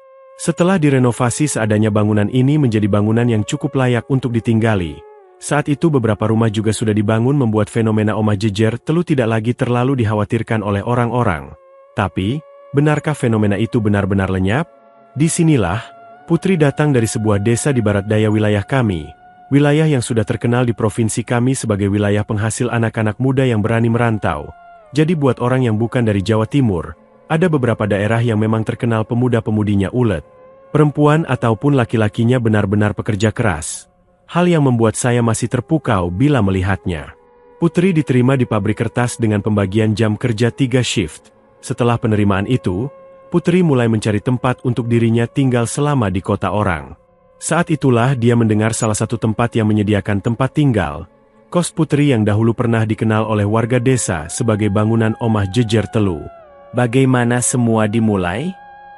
A: Setelah direnovasi seadanya bangunan ini menjadi bangunan yang cukup layak untuk ditinggali. Saat itu beberapa rumah juga sudah dibangun membuat fenomena Omah Jejer Telu tidak lagi terlalu dikhawatirkan oleh orang-orang. Tapi, benarkah fenomena itu benar-benar lenyap? Disinilah, Putri datang dari sebuah desa di barat daya wilayah kami. Wilayah yang sudah terkenal di provinsi kami sebagai wilayah penghasil anak-anak muda yang berani merantau. Jadi buat orang yang bukan dari Jawa Timur, ada beberapa daerah yang memang terkenal pemuda-pemudinya ulet. Perempuan ataupun laki-lakinya benar-benar pekerja keras. Hal yang membuat saya masih terpukau bila melihatnya. Putri diterima di pabrik kertas dengan pembagian jam kerja 3 shift. Setelah penerimaan itu, Putri mulai mencari tempat untuk dirinya tinggal selama di kota orang. Saat itulah dia mendengar salah satu tempat yang menyediakan tempat tinggal. Kos Putri yang dahulu pernah dikenal oleh warga desa sebagai bangunan Omah Jejer Telu. Bagaimana semua dimulai?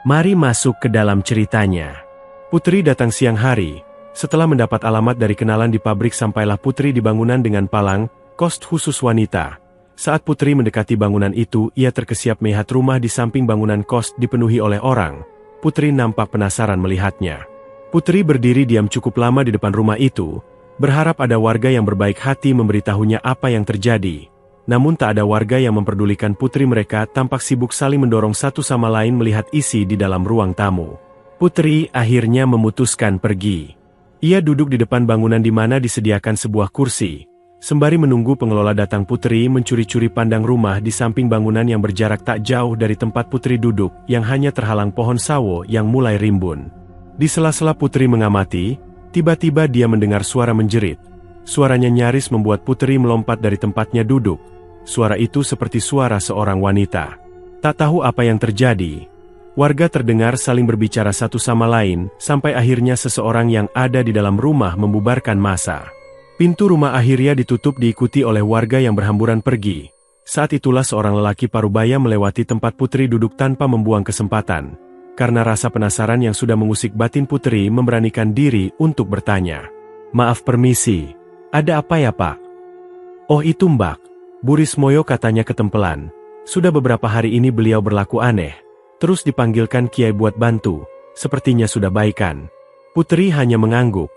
A: Mari masuk ke dalam ceritanya. Putri datang siang hari. Setelah mendapat alamat dari kenalan di pabrik sampailah Putri di bangunan dengan palang, kos khusus wanita. Saat Putri mendekati bangunan itu, ia terkesiap melihat rumah di samping bangunan kos dipenuhi oleh orang. Putri nampak penasaran melihatnya. Putri berdiri diam cukup lama di depan rumah itu, berharap ada warga yang berbaik hati memberitahunya apa yang terjadi. Namun tak ada warga yang memperdulikan Putri, mereka tampak sibuk saling mendorong satu sama lain melihat isi di dalam ruang tamu. Putri akhirnya memutuskan pergi. Ia duduk di depan bangunan di mana disediakan sebuah kursi. Sembari menunggu pengelola datang, Putri mencuri-curi pandang rumah di samping bangunan yang berjarak tak jauh dari tempat Putri duduk, yang hanya terhalang pohon sawo yang mulai rimbun. Di sela-sela Putri mengamati, tiba-tiba dia mendengar suara menjerit. Suaranya nyaris membuat Putri melompat dari tempatnya duduk. Suara itu seperti suara seorang wanita. Tak tahu apa yang terjadi. Warga terdengar saling berbicara satu sama lain, sampai akhirnya seseorang yang ada di dalam rumah membubarkan massa. Pintu rumah akhirnya ditutup diikuti oleh warga yang berhamburan pergi. Saat itulah seorang lelaki parubaya melewati tempat Putri duduk tanpa membuang kesempatan. Karena rasa penasaran yang sudah mengusik batin Putri memberanikan diri untuk bertanya. Maaf permisi, ada apa ya Pak? Oh itu Mbak. Bu Rismoyo, katanya ketempelan. Sudah beberapa hari ini beliau berlaku aneh. Terus dipanggilkan Kiai buat bantu. Sepertinya sudah baikan. Putri hanya mengangguk.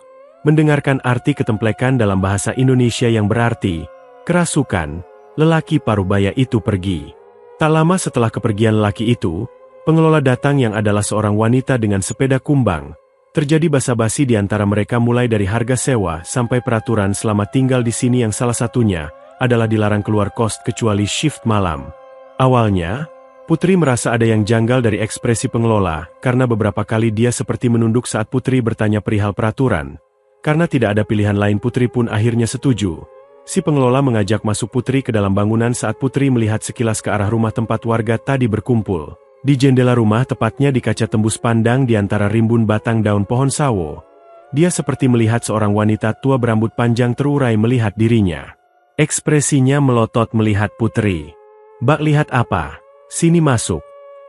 A: Mendengarkan arti ketemplekan dalam bahasa Indonesia yang berarti kerasukan. Lelaki parubaya itu pergi. Tak lama setelah kepergian lelaki itu, pengelola datang yang adalah seorang wanita dengan sepeda kumbang. Terjadi basa-basi di antara mereka mulai dari harga sewa sampai peraturan selama tinggal di sini yang salah satunya adalah dilarang keluar kos kecuali shift malam. Awalnya, Putri merasa ada yang janggal dari ekspresi pengelola, karena beberapa kali dia seperti menunduk saat Putri bertanya perihal peraturan. Karena tidak ada pilihan lain, Putri pun akhirnya setuju. Si pengelola mengajak masuk Putri ke dalam bangunan saat Putri melihat sekilas ke arah rumah tempat warga tadi berkumpul. Di jendela rumah, tepatnya di kaca tembus pandang di antara rimbun batang daun pohon sawo, dia seperti melihat seorang wanita tua berambut panjang terurai melihat dirinya. Ekspresinya melotot melihat Putri. "Bak, lihat apa? Sini masuk,"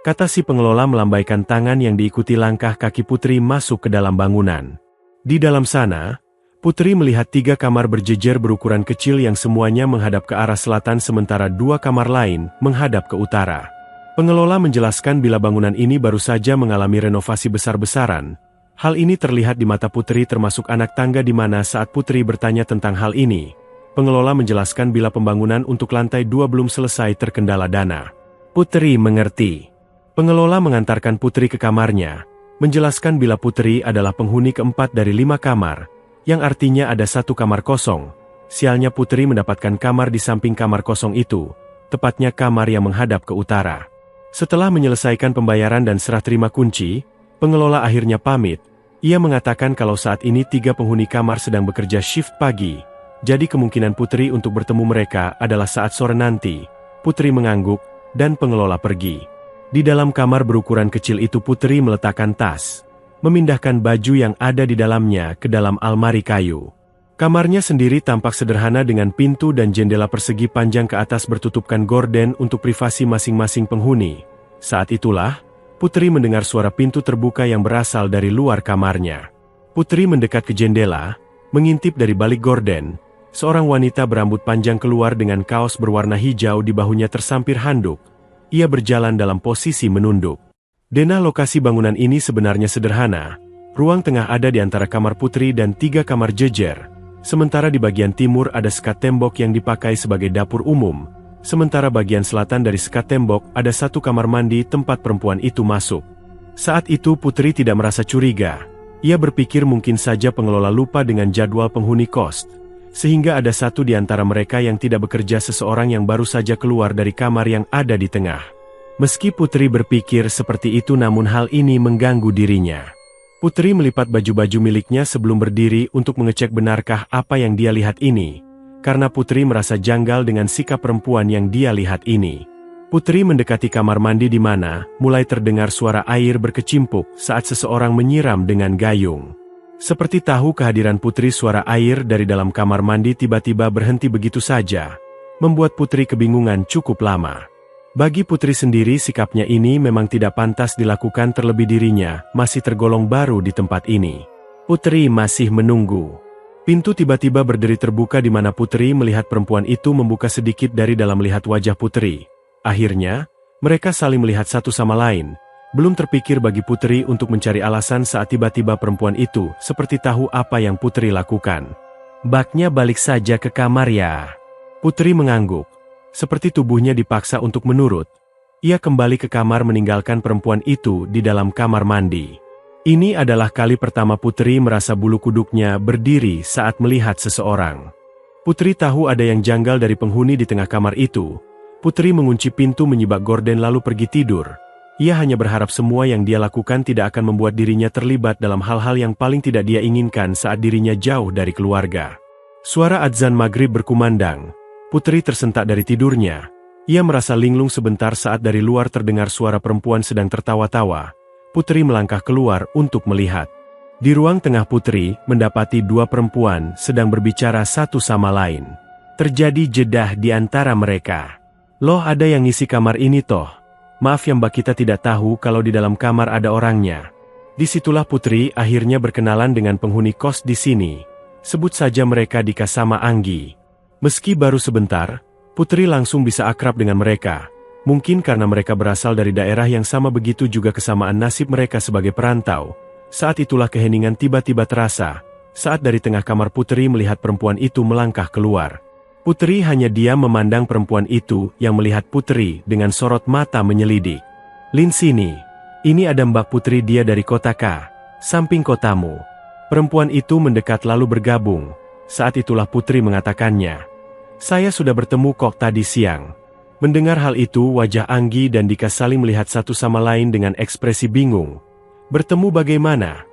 A: kata si pengelola melambaikan tangan yang diikuti langkah kaki Putri masuk ke dalam bangunan. Di dalam sana, Putri melihat 3 kamar berjejer berukuran kecil yang semuanya menghadap ke arah selatan sementara 2 kamar lain menghadap ke utara. Pengelola menjelaskan bila bangunan ini baru saja mengalami renovasi besar-besaran. Hal ini terlihat di mata Putri termasuk anak tangga di mana saat Putri bertanya tentang hal ini, pengelola menjelaskan bila pembangunan untuk lantai 2 belum selesai terkendala dana. Putri mengerti. Pengelola mengantarkan Putri ke kamarnya, menjelaskan bila Putri adalah penghuni keempat dari 5 kamar, yang artinya ada 1 kamar kosong. Sialnya Putri mendapatkan kamar di samping kamar kosong itu, tepatnya kamar yang menghadap ke utara. Setelah menyelesaikan pembayaran dan serah terima kunci, pengelola akhirnya pamit. Ia mengatakan kalau saat ini 3 penghuni kamar sedang bekerja shift pagi, jadi kemungkinan Putri untuk bertemu mereka adalah saat sore nanti. Putri mengangguk, dan pengelola pergi. Di dalam kamar berukuran kecil itu Putri meletakkan tas, memindahkan baju yang ada di dalamnya ke dalam almari kayu. Kamarnya sendiri tampak sederhana dengan pintu dan jendela persegi panjang ke atas bertutupkan gorden untuk privasi masing-masing penghuni. Saat itulah, Putri mendengar suara pintu terbuka yang berasal dari luar kamarnya. Putri mendekat ke jendela, mengintip dari balik gorden. Seorang wanita berambut panjang keluar dengan kaos berwarna hijau di bahunya tersampir handuk. Ia berjalan dalam posisi menunduk. Denah lokasi bangunan ini sebenarnya sederhana. Ruang tengah ada di antara kamar Putri dan 3 kamar jejer. Sementara di bagian timur ada sekat tembok yang dipakai sebagai dapur umum. Sementara bagian selatan dari sekat tembok ada 1 kamar mandi tempat perempuan itu masuk. Saat itu Putri tidak merasa curiga. Ia berpikir mungkin saja pengelola lupa dengan jadwal penghuni kos, sehingga ada 1 di antara mereka yang tidak bekerja, seseorang yang baru saja keluar dari kamar yang ada di tengah. Meski Putri berpikir seperti itu, namun hal ini mengganggu dirinya. Putri melipat baju-baju miliknya sebelum berdiri untuk mengecek benarkah apa yang dia lihat ini, karena Putri merasa janggal dengan sikap perempuan yang dia lihat ini. Putri mendekati kamar mandi di mana mulai terdengar suara air berkecimpuk saat seseorang menyiram dengan gayung. Seperti tahu kehadiran Putri, suara air dari dalam kamar mandi tiba-tiba berhenti begitu saja, membuat Putri kebingungan cukup lama. Bagi Putri sendiri, sikapnya ini memang tidak pantas dilakukan, terlebih dirinya masih tergolong baru di tempat ini. Putri masih menunggu. Pintu tiba-tiba berderi terbuka di mana Putri melihat perempuan itu membuka sedikit dari dalam melihat wajah Putri. Akhirnya, mereka saling melihat satu sama lain. Belum terpikir bagi Putri untuk mencari alasan saat tiba-tiba perempuan itu seperti tahu apa yang Putri lakukan. "Baknya balik saja ke kamar ya." Putri mengangguk. Seperti tubuhnya dipaksa untuk menurut. Ia kembali ke kamar meninggalkan perempuan itu di dalam kamar mandi. Ini adalah kali pertama Putri merasa bulu kuduknya berdiri saat melihat seseorang. Putri tahu ada yang janggal dari penghuni di tengah kamar itu. Putri mengunci pintu, menyibak gorden lalu pergi tidur. Ia hanya berharap semua yang dia lakukan tidak akan membuat dirinya terlibat dalam hal-hal yang paling tidak dia inginkan saat dirinya jauh dari keluarga. Suara adzan maghrib berkumandang. Putri tersentak dari tidurnya. Ia merasa linglung sebentar saat dari luar terdengar suara perempuan sedang tertawa-tawa. Putri melangkah keluar untuk melihat. Di ruang tengah Putri mendapati 2 perempuan sedang berbicara satu sama lain. Terjadi jedah di antara mereka. "Loh, ada yang ngisi kamar ini toh. Maaf ya Mbak, kita tidak tahu kalau di dalam kamar ada orangnya." Disitulah Putri akhirnya berkenalan dengan penghuni kos di sini. Sebut saja mereka Dika sama Anggi. Meski baru sebentar, Putri langsung bisa akrab dengan mereka. Mungkin karena mereka berasal dari daerah yang sama, begitu juga kesamaan nasib mereka sebagai perantau. Saat itulah keheningan tiba-tiba terasa, saat dari tengah kamar Putri melihat perempuan itu melangkah keluar. Putri hanya diam memandang perempuan itu yang melihat Putri dengan sorot mata menyelidik. "Lin, sini. Ini ada Mbak Putri, dia dari kota K, samping kotamu." Perempuan itu mendekat lalu bergabung. Saat itulah Putri mengatakannya, "Saya sudah bertemu kok tadi siang." Mendengar hal itu, wajah Anggi dan Dika saling melihat satu sama lain dengan ekspresi bingung. "Bertemu bagaimana?"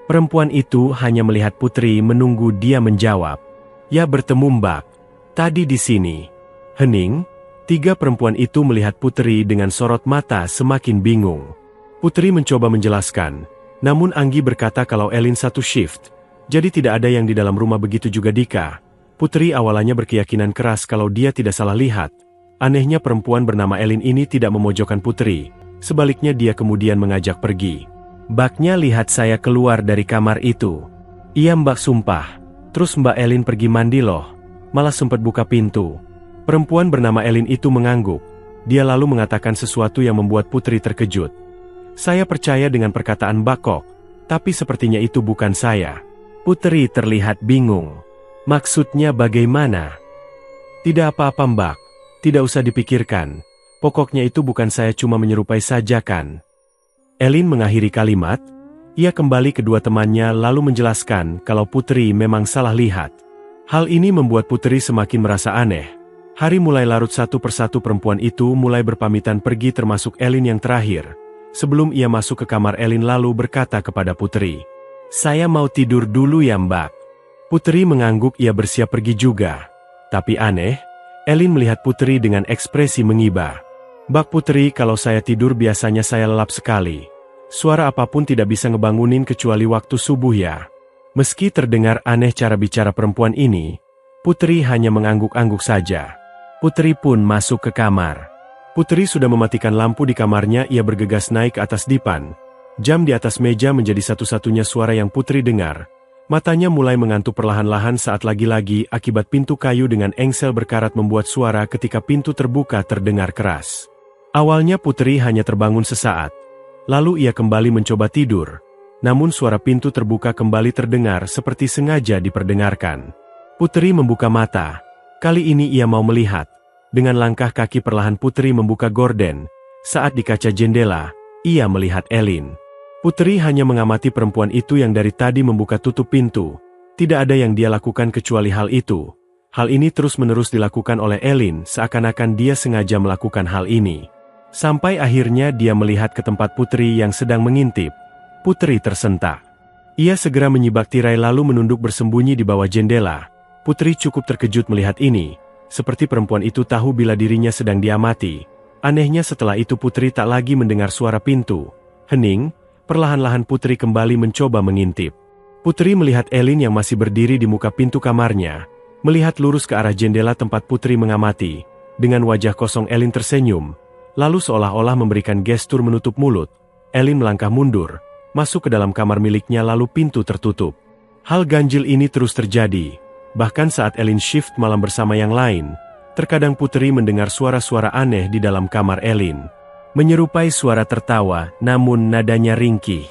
A: Perempuan itu hanya melihat Putri menunggu dia menjawab. "Ya bertemu Mbak. Tadi di sini. Hening, tiga perempuan itu melihat Putri dengan sorot mata semakin bingung. Putri mencoba menjelaskan, namun Anggi berkata kalau Elin satu shift, jadi tidak ada yang di dalam rumah, begitu juga Dika. Putri awalnya berkeyakinan keras kalau dia tidak salah lihat. Anehnya perempuan bernama Elin ini tidak memojokkan Putri, sebaliknya dia kemudian mengajak pergi. Mbaknya lihat saya keluar dari kamar itu. Iya mbak, sumpah. Terus mbak Elin pergi mandi loh, malah sempat buka pintu. Perempuan bernama Elin itu mengangguk. Dia lalu mengatakan sesuatu yang membuat Putri terkejut. Saya percaya dengan perkataan Mbak Kok, tapi sepertinya itu bukan saya. Putri terlihat bingung. Maksudnya bagaimana? Tidak apa-apa mbak, tidak usah dipikirkan. Pokoknya itu bukan saya, cuma menyerupai saja kan. Elin mengakhiri kalimat. Ia kembali kedua temannya lalu menjelaskan kalau Putri memang salah lihat. Hal ini membuat Putri semakin merasa aneh. Hari mulai larut, satu persatu perempuan itu mulai berpamitan pergi, termasuk Elin yang terakhir. Sebelum ia masuk ke kamar, Elin lalu berkata kepada Putri, "Saya mau tidur dulu ya mbak." Putri mengangguk, ia bersiap pergi juga. Tapi aneh, Elin melihat Putri dengan ekspresi mengiba. "Mbak Putri, kalau saya tidur biasanya saya lelap sekali. Suara apapun tidak bisa ngebangunin kecuali waktu subuh ya." Meski terdengar aneh cara bicara perempuan ini, Putri hanya mengangguk-angguk saja. Putri pun masuk ke kamar. Putri sudah mematikan lampu di kamarnya, ia bergegas naik ke atas dipan. Jam di atas meja menjadi satu-satunya suara yang Putri dengar. Matanya mulai mengantuk perlahan-lahan saat lagi-lagi akibat pintu kayu dengan engsel berkarat membuat suara ketika pintu terbuka terdengar keras. Awalnya Putri hanya terbangun sesaat. Lalu ia kembali mencoba tidur. Namun suara pintu terbuka kembali terdengar seperti sengaja diperdengarkan. Putri membuka mata. Kali ini ia mau melihat. Dengan langkah kaki perlahan Putri membuka gorden. Saat di kaca jendela, ia melihat Elin. Putri hanya mengamati perempuan itu yang dari tadi membuka tutup pintu. Tidak ada yang dia lakukan kecuali hal itu. Hal ini terus-menerus dilakukan oleh Elin, seakan-akan dia sengaja melakukan hal ini. Sampai akhirnya dia melihat ke tempat Putri yang sedang mengintip. Putri tersentak. Ia segera menyibak tirai lalu menunduk bersembunyi di bawah jendela. Putri cukup terkejut melihat ini. Seperti perempuan itu tahu bila dirinya sedang diamati. Anehnya setelah itu Putri tak lagi mendengar suara pintu. Hening. Perlahan-lahan Putri kembali mencoba mengintip. Putri melihat Elin yang masih berdiri di muka pintu kamarnya, melihat lurus ke arah jendela tempat Putri mengamati. Dengan wajah kosong Elin tersenyum, lalu seolah-olah memberikan gestur menutup mulut. Elin melangkah mundur, masuk ke dalam kamar miliknya lalu pintu tertutup. Hal ganjil ini terus terjadi. Bahkan saat Elin shift malam bersama yang lain, terkadang Putri mendengar suara-suara aneh di dalam kamar Elin. Menyerupai suara tertawa, namun nadanya ringkih.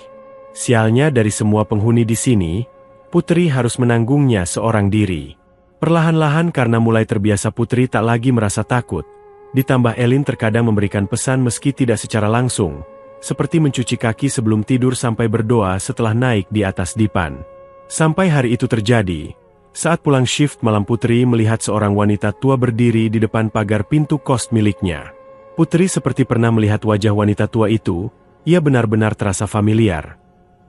A: Sialnya dari semua penghuni di sini, Putri harus menanggungnya seorang diri. Perlahan-lahan karena mulai terbiasa Putri tak lagi merasa takut. Ditambah Elin terkadang memberikan pesan meski tidak secara langsung, seperti mencuci kaki sebelum tidur sampai berdoa setelah naik di atas dipan. Sampai hari itu terjadi. Saat pulang shift malam Putri melihat seorang wanita tua berdiri di depan pagar pintu kos miliknya. Putri seperti pernah melihat wajah wanita tua itu, ia benar-benar terasa familiar.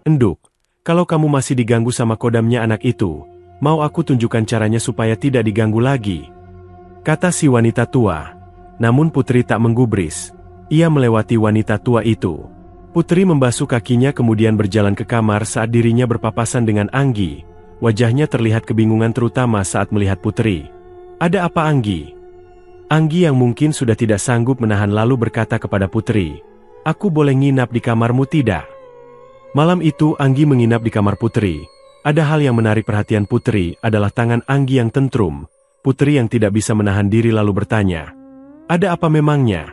A: "Enduk, kalau kamu masih diganggu sama kodamnya anak itu, mau aku tunjukkan caranya supaya tidak diganggu lagi," kata si wanita tua. Namun Putri tak menggubris. Ia melewati wanita tua itu. Putri membasuh kakinya kemudian berjalan ke kamar saat dirinya berpapasan dengan Anggi. Wajahnya terlihat kebingungan terutama saat melihat Putri. "Ada apa Anggi?" Anggi yang mungkin sudah tidak sanggup menahan lalu berkata kepada Putri, "Aku boleh nginap di kamarmu tidak?" Malam itu Anggi menginap di kamar Putri. Ada hal yang menarik perhatian Putri adalah tangan Anggi yang tentrum. Putri yang tidak bisa menahan diri lalu bertanya, "Ada apa memangnya?"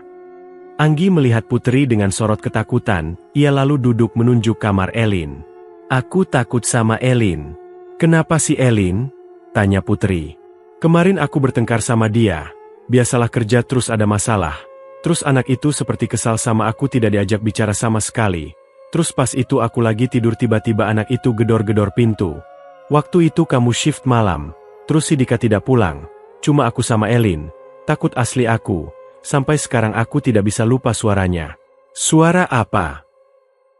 A: Anggi melihat Putri dengan sorot ketakutan, ia lalu duduk menunjuk kamar Elin. "Aku takut sama Elin." "Kenapa si Elin?" tanya Putri. "Kemarin aku bertengkar sama dia. Biasalah kerja terus ada masalah. Terus anak itu seperti kesal sama aku, tidak diajak bicara sama sekali. Terus pas itu aku lagi tidur tiba-tiba anak itu gedor-gedor pintu. Waktu itu kamu shift malam. Terus si Dika tidak pulang. Cuma aku sama Elin. Takut asli aku. Sampai sekarang aku tidak bisa lupa suaranya." "Suara apa?"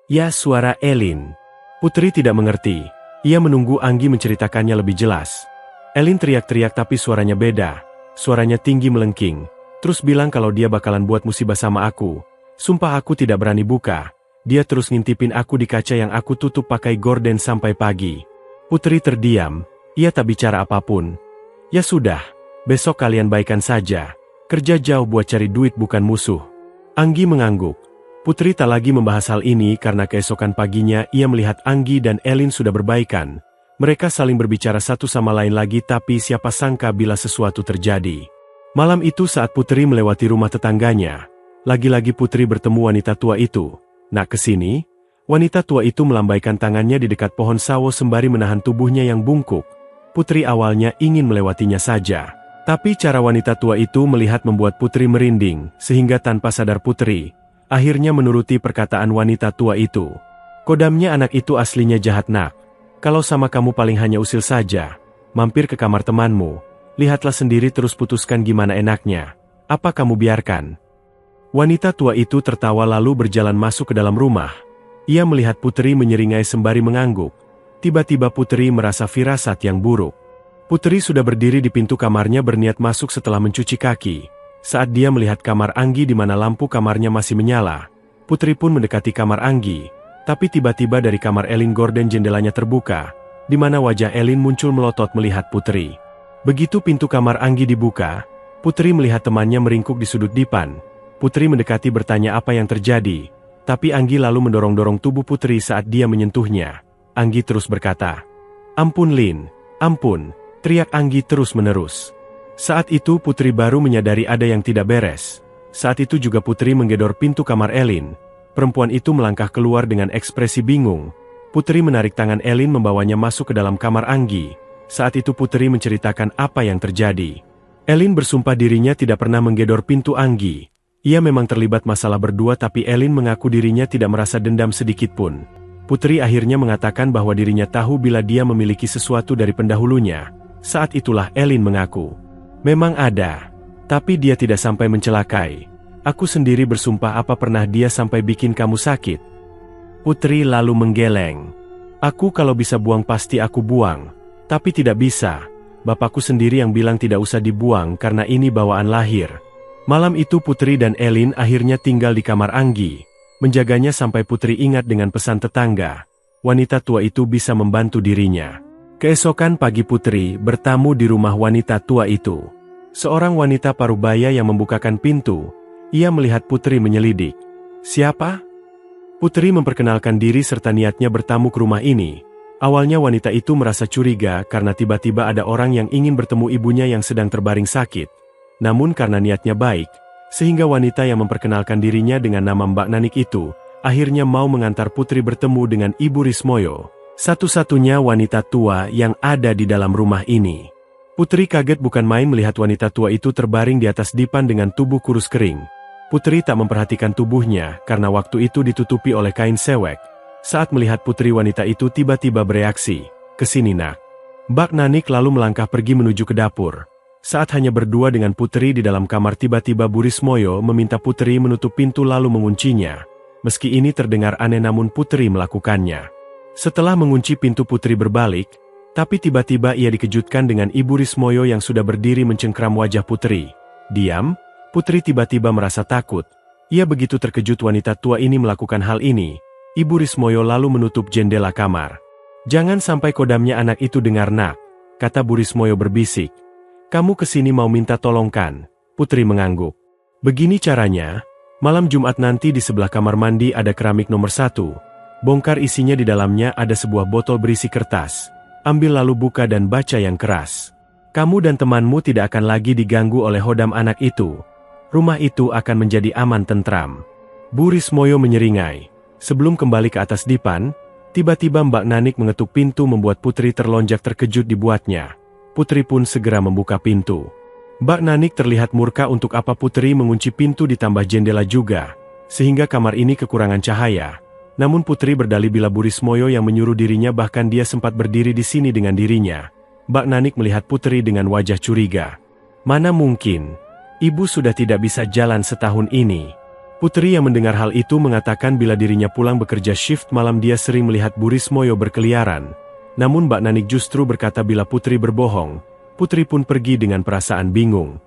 A: "Ya suara Elin." Putri tidak mengerti. Ia menunggu Anggi menceritakannya lebih jelas. Elin teriak-teriak tapi suaranya beda. suaranya tinggi melengking, terus bilang kalau dia bakalan buat musibah sama aku. Sumpah aku tidak berani buka. Dia terus ngintipin aku di kaca yang aku tutup pakai gorden sampai pagi. Putri terdiam, ia tak bicara apapun. Ya sudah, besok kalian baikan saja. Kerja jauh buat cari duit bukan musuh. Anggi mengangguk. Putri tak lagi membahas hal ini karena keesokan paginya ia melihat Anggi dan Elin sudah berbaikan. Mereka saling berbicara satu sama lain lagi tapi siapa sangka bila sesuatu terjadi. Malam itu saat Putri melewati rumah tetangganya, lagi-lagi Putri bertemu wanita tua itu. Nak kesini? Wanita tua itu melambaikan tangannya di dekat pohon sawo sembari menahan tubuhnya yang bungkuk. Putri awalnya ingin melewatinya saja. Tapi cara wanita tua itu melihat membuat Putri merinding, sehingga tanpa sadar Putri akhirnya menuruti perkataan wanita tua itu. Kodamnya anak itu aslinya jahat nak. Kalau sama kamu paling hanya usil saja. Mampir ke kamar temanmu. Lihatlah sendiri terus putuskan gimana enaknya. Apa kamu biarkan? Wanita tua itu tertawa lalu berjalan masuk ke dalam rumah. Ia melihat Putri menyeringai sembari mengangguk. Tiba-tiba Putri merasa firasat yang buruk. Putri sudah berdiri di pintu kamarnya berniat masuk setelah mencuci kaki. Saat dia melihat kamar Anggi di mana lampu kamarnya masih menyala, Putri pun mendekati kamar Anggi. Tapi tiba-tiba dari kamar Elin gorden jendelanya terbuka, di mana wajah Elin muncul melotot melihat Putri. Begitu pintu kamar Anggi dibuka, Putri melihat temannya meringkuk di sudut dipan. Putri mendekati bertanya apa yang terjadi, tapi Anggi lalu mendorong-dorong tubuh Putri saat dia menyentuhnya. Anggi terus berkata, "Ampun Lin, ampun," teriak Anggi terus-menerus. Saat itu Putri baru menyadari ada yang tidak beres. Saat itu juga Putri menggedor pintu kamar Elin. Perempuan itu melangkah keluar dengan ekspresi bingung. Putri menarik tangan Elin membawanya masuk ke dalam kamar Anggi. Saat itu Putri menceritakan apa yang terjadi. Elin bersumpah dirinya tidak pernah menggedor pintu Anggi. Ia memang terlibat masalah berdua tapi Elin mengaku dirinya tidak merasa dendam sedikit pun. Putri akhirnya mengatakan bahwa dirinya tahu bila dia memiliki sesuatu dari pendahulunya. Saat itulah Elin mengaku, "Memang ada, tapi dia tidak sampai mencelakai. Aku sendiri bersumpah apa pernah dia sampai bikin kamu sakit?" Putri lalu menggeleng. "Aku kalau bisa buang pasti aku buang, tapi tidak bisa. Bapakku sendiri yang bilang tidak usah dibuang karena ini bawaan lahir." Malam itu Putri dan Elin akhirnya tinggal di kamar Anggi, menjaganya sampai Putri ingat dengan pesan tetangga. Wanita tua itu bisa membantu dirinya. Keesokan pagi Putri bertamu di rumah wanita tua itu. Seorang wanita parubaya yang membukakan pintu. Ia melihat Putri menyelidik. "Siapa?" Putri memperkenalkan diri serta niatnya bertamu ke rumah ini. Awalnya wanita itu merasa curiga karena tiba-tiba ada orang yang ingin bertemu ibunya yang sedang terbaring sakit. Namun karena niatnya baik, sehingga wanita yang memperkenalkan dirinya dengan nama Mbak Nanik itu, akhirnya mau mengantar Putri bertemu dengan Ibu Rismoyo, satu-satunya wanita tua yang ada di dalam rumah ini. Putri kaget bukan main melihat wanita tua itu terbaring di atas dipan dengan tubuh kurus kering. Putri tak memperhatikan tubuhnya karena waktu itu ditutupi oleh kain sewek. Saat melihat Putri wanita itu tiba-tiba bereaksi, "Kesini nak." Mbak Nanik lalu melangkah pergi menuju ke dapur. Saat hanya berdua dengan Putri di dalam kamar tiba-tiba Bu Rismoyo meminta Putri menutup pintu lalu menguncinya. Meski ini terdengar aneh namun Putri melakukannya. Setelah mengunci pintu Putri berbalik, tapi tiba-tiba ia dikejutkan dengan Ibu Rismoyo yang sudah berdiri mencengkram wajah Putri. "Diam." Putri tiba-tiba merasa takut. Ia begitu terkejut wanita tua ini melakukan hal ini. Ibu Rismoyo lalu menutup jendela kamar. "Jangan sampai kodamnya anak itu dengar nak," kata Bu Rismoyo berbisik. "Kamu kesini mau minta tolong kan?" Putri mengangguk. "Begini caranya, malam Jumat nanti di sebelah kamar mandi ada keramik nomor 1. Bongkar isinya di dalamnya ada sebuah botol berisi kertas. Ambil lalu buka dan baca yang keras. Kamu dan temanmu tidak akan lagi diganggu oleh hodam anak itu. Rumah itu akan menjadi aman tentram." Bu Rismoyo menyeringai. Sebelum kembali ke atas dipan, tiba-tiba Mbak Nanik mengetuk pintu membuat Putri terlonjak terkejut dibuatnya. Putri pun segera membuka pintu. Mbak Nanik terlihat murka untuk apa Putri mengunci pintu ditambah jendela juga, sehingga kamar ini kekurangan cahaya. Namun Putri berdalih bila Bu Rismoyo yang menyuruh dirinya bahkan dia sempat berdiri di sini dengan dirinya. Mbak Nanik melihat Putri dengan wajah curiga. "Mana mungkin, ibu sudah tidak bisa jalan setahun ini." Putri yang mendengar hal itu mengatakan bila dirinya pulang bekerja shift malam dia sering melihat Bu Rismoyo berkeliaran. Namun Mbak Nanik justru berkata bila Putri berbohong. Putri pun pergi dengan perasaan bingung.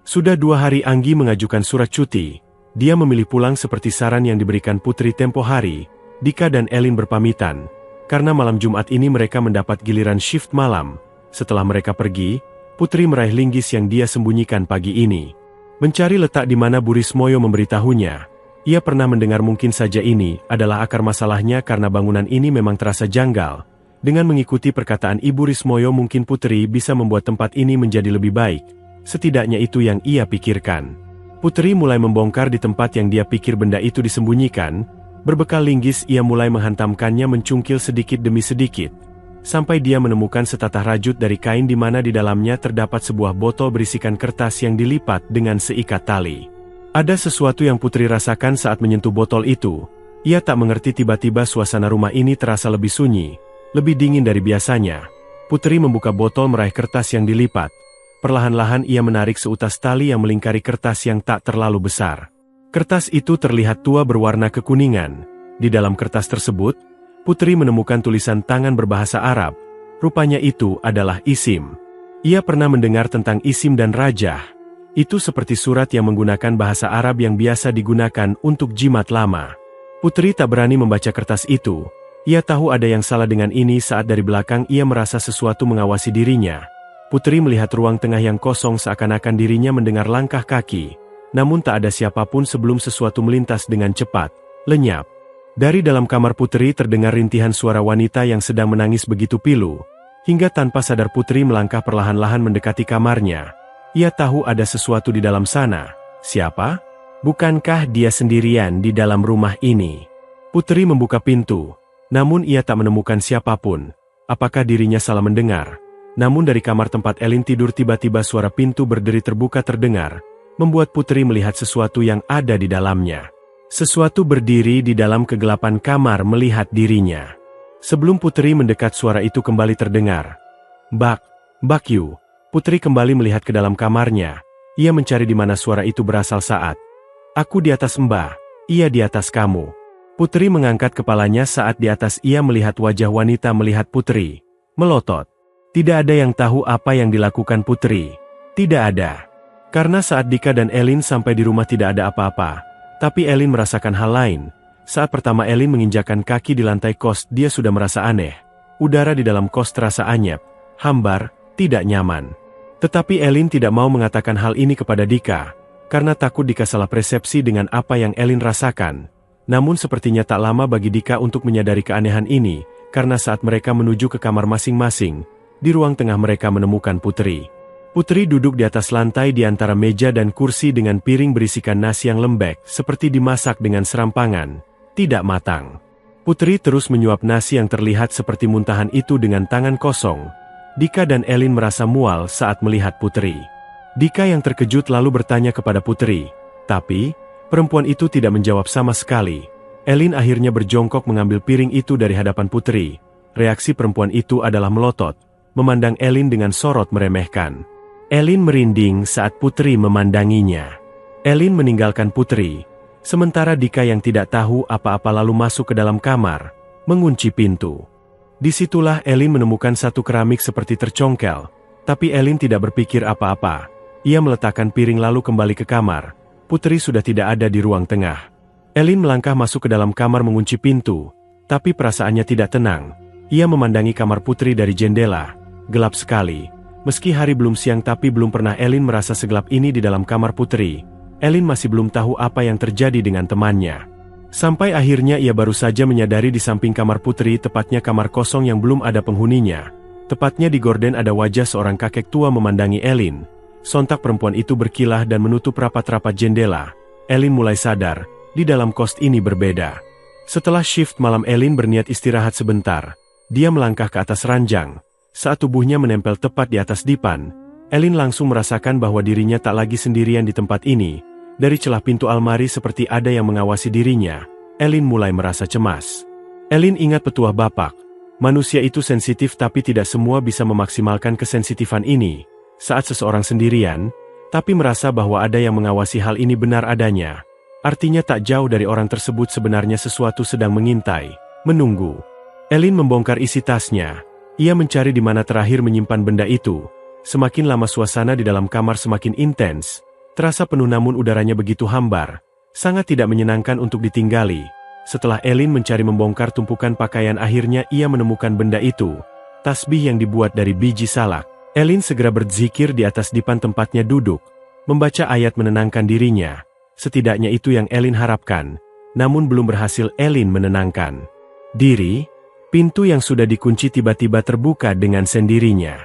A: Sudah 2 hari Anggi mengajukan surat cuti. Dia memilih pulang seperti saran yang diberikan Putri tempo hari. Dika dan Elin berpamitan, karena malam Jumat ini mereka mendapat giliran shift malam. Setelah mereka pergi, Putri meraih linggis yang dia sembunyikan pagi ini. Mencari letak di mana Bu Rismoyo memberitahunya. Ia pernah mendengar mungkin saja ini adalah akar masalahnya karena bangunan ini memang terasa janggal. Dengan mengikuti perkataan Ibu Rismoyo mungkin Putri bisa membuat tempat ini menjadi lebih baik. Setidaknya itu yang ia pikirkan. Putri mulai membongkar di tempat yang dia pikir benda itu disembunyikan. Berbekal linggis ia mulai menghantamkannya mencungkil sedikit demi sedikit. Sampai dia menemukan setatah rajut dari kain di mana di dalamnya terdapat sebuah botol berisikan kertas yang dilipat dengan seikat tali. Ada sesuatu yang Putri rasakan saat menyentuh botol itu. Ia tak mengerti tiba-tiba suasana rumah ini terasa lebih sunyi, lebih dingin dari biasanya. Putri membuka botol meraih kertas yang dilipat. Perlahan-lahan ia menarik seutas tali yang melingkari kertas yang tak terlalu besar. Kertas itu terlihat tua berwarna kekuningan. Di dalam kertas tersebut, Putri menemukan tulisan tangan berbahasa Arab. Rupanya itu adalah isim. Ia pernah mendengar tentang isim dan rajah. Itu seperti surat yang menggunakan bahasa Arab yang biasa digunakan untuk jimat lama. Putri tak berani membaca kertas itu. Ia tahu ada yang salah dengan ini saat dari belakang ia merasa sesuatu mengawasi dirinya. Putri melihat ruang tengah yang kosong seakan-akan dirinya mendengar langkah kaki. Namun tak ada siapapun sebelum sesuatu melintas dengan cepat, lenyap. Dari dalam kamar Putri terdengar rintihan suara wanita yang sedang menangis begitu pilu. Hingga tanpa sadar Putri melangkah perlahan-lahan mendekati kamarnya. Ia tahu ada sesuatu di dalam sana. Siapa? Bukankah dia sendirian di dalam rumah ini? Putri membuka pintu. Namun ia tak menemukan siapapun. Apakah dirinya salah mendengar? Namun dari kamar tempat Elin tidur tiba-tiba suara pintu berderi terbuka terdengar. Membuat Putri melihat sesuatu yang ada di dalamnya. Sesuatu berdiri di dalam kegelapan kamar melihat dirinya. Sebelum Putri mendekat suara itu kembali terdengar. Bak Yu. Putri kembali melihat ke dalam kamarnya. Ia mencari di mana suara itu berasal saat. Aku di atas Mbah, ia di atas kamu. Putri mengangkat kepalanya saat di atas ia melihat wajah wanita melihat Putri. Melotot. Tidak ada yang tahu apa yang dilakukan Putri. Tidak ada. Karena saat Dika dan Elin sampai di rumah tidak ada apa-apa. Tapi Elin merasakan hal lain. Saat pertama Elin menginjakkan kaki di lantai kos, dia sudah merasa aneh. Udara di dalam kos terasa anyep, hambar, tidak nyaman. Tetapi Elin tidak mau mengatakan hal ini kepada Dika, karena takut Dika salah persepsi dengan apa yang Elin rasakan. Namun sepertinya tak lama bagi Dika untuk menyadari keanehan ini, karena saat mereka menuju ke kamar masing-masing, di ruang tengah mereka menemukan Putri. Putri duduk di atas lantai di antara meja dan kursi dengan piring berisikan nasi yang lembek, seperti dimasak dengan serampangan, tidak matang. Putri terus menyuap nasi yang terlihat seperti muntahan itu dengan tangan kosong. Dika dan Elin merasa mual saat melihat Putri. Dika yang terkejut lalu bertanya kepada Putri. Tapi, perempuan itu tidak menjawab sama sekali. Elin akhirnya berjongkok mengambil piring itu dari hadapan Putri. Reaksi perempuan itu adalah melotot, memandang Elin dengan sorot meremehkan. Elin merinding saat Putri memandanginya. Elin meninggalkan Putri, sementara Dika yang tidak tahu apa-apa lalu masuk ke dalam kamar, mengunci pintu. Disitulah Elin menemukan satu keramik seperti tercongkel, tapi Elin tidak berpikir apa-apa. Ia meletakkan piring lalu kembali ke kamar. Putri sudah tidak ada di ruang tengah. Elin melangkah masuk ke dalam kamar mengunci pintu, tapi perasaannya tidak tenang. Ia memandangi kamar Putri dari jendela, gelap sekali. Meski hari belum siang tapi belum pernah Elin merasa segelap ini di dalam kamar Putri. Elin masih belum tahu apa yang terjadi dengan temannya. Sampai akhirnya ia baru saja menyadari di samping kamar Putri tepatnya kamar kosong yang belum ada penghuninya. Tepatnya di gorden ada wajah seorang kakek tua memandangi Elin. Sontak perempuan itu berkilah dan menutup rapat-rapat jendela. Elin mulai sadar, di dalam kos ini berbeda. Setelah shift malam Elin berniat istirahat sebentar. Dia melangkah ke atas ranjang. Saat tubuhnya menempel tepat di atas dipan, Elin langsung merasakan bahwa dirinya tak lagi sendirian di tempat ini. Dari celah pintu almari seperti ada yang mengawasi dirinya. Elin mulai merasa cemas. Elin ingat petuah Bapak. Manusia itu sensitif tapi tidak semua bisa memaksimalkan kesensitifan ini. Saat seseorang sendirian, tapi merasa bahwa ada yang mengawasi hal ini benar adanya. Artinya tak jauh dari orang tersebut sebenarnya sesuatu sedang mengintai, menunggu. Elin membongkar isi tasnya. Ia mencari di mana terakhir menyimpan benda itu. Semakin lama suasana di dalam kamar semakin intens. Terasa penuh namun udaranya begitu hambar, sangat tidak menyenangkan untuk ditinggali. Setelah Elin mencari membongkar tumpukan pakaian akhirnya ia menemukan benda itu, tasbih yang dibuat dari biji salak. Elin segera berzikir di atas dipan tempatnya duduk, membaca ayat menenangkan dirinya. Setidaknya itu yang Elin harapkan, namun belum berhasil Elin menenangkan diri. Pintu yang sudah dikunci tiba-tiba terbuka dengan sendirinya.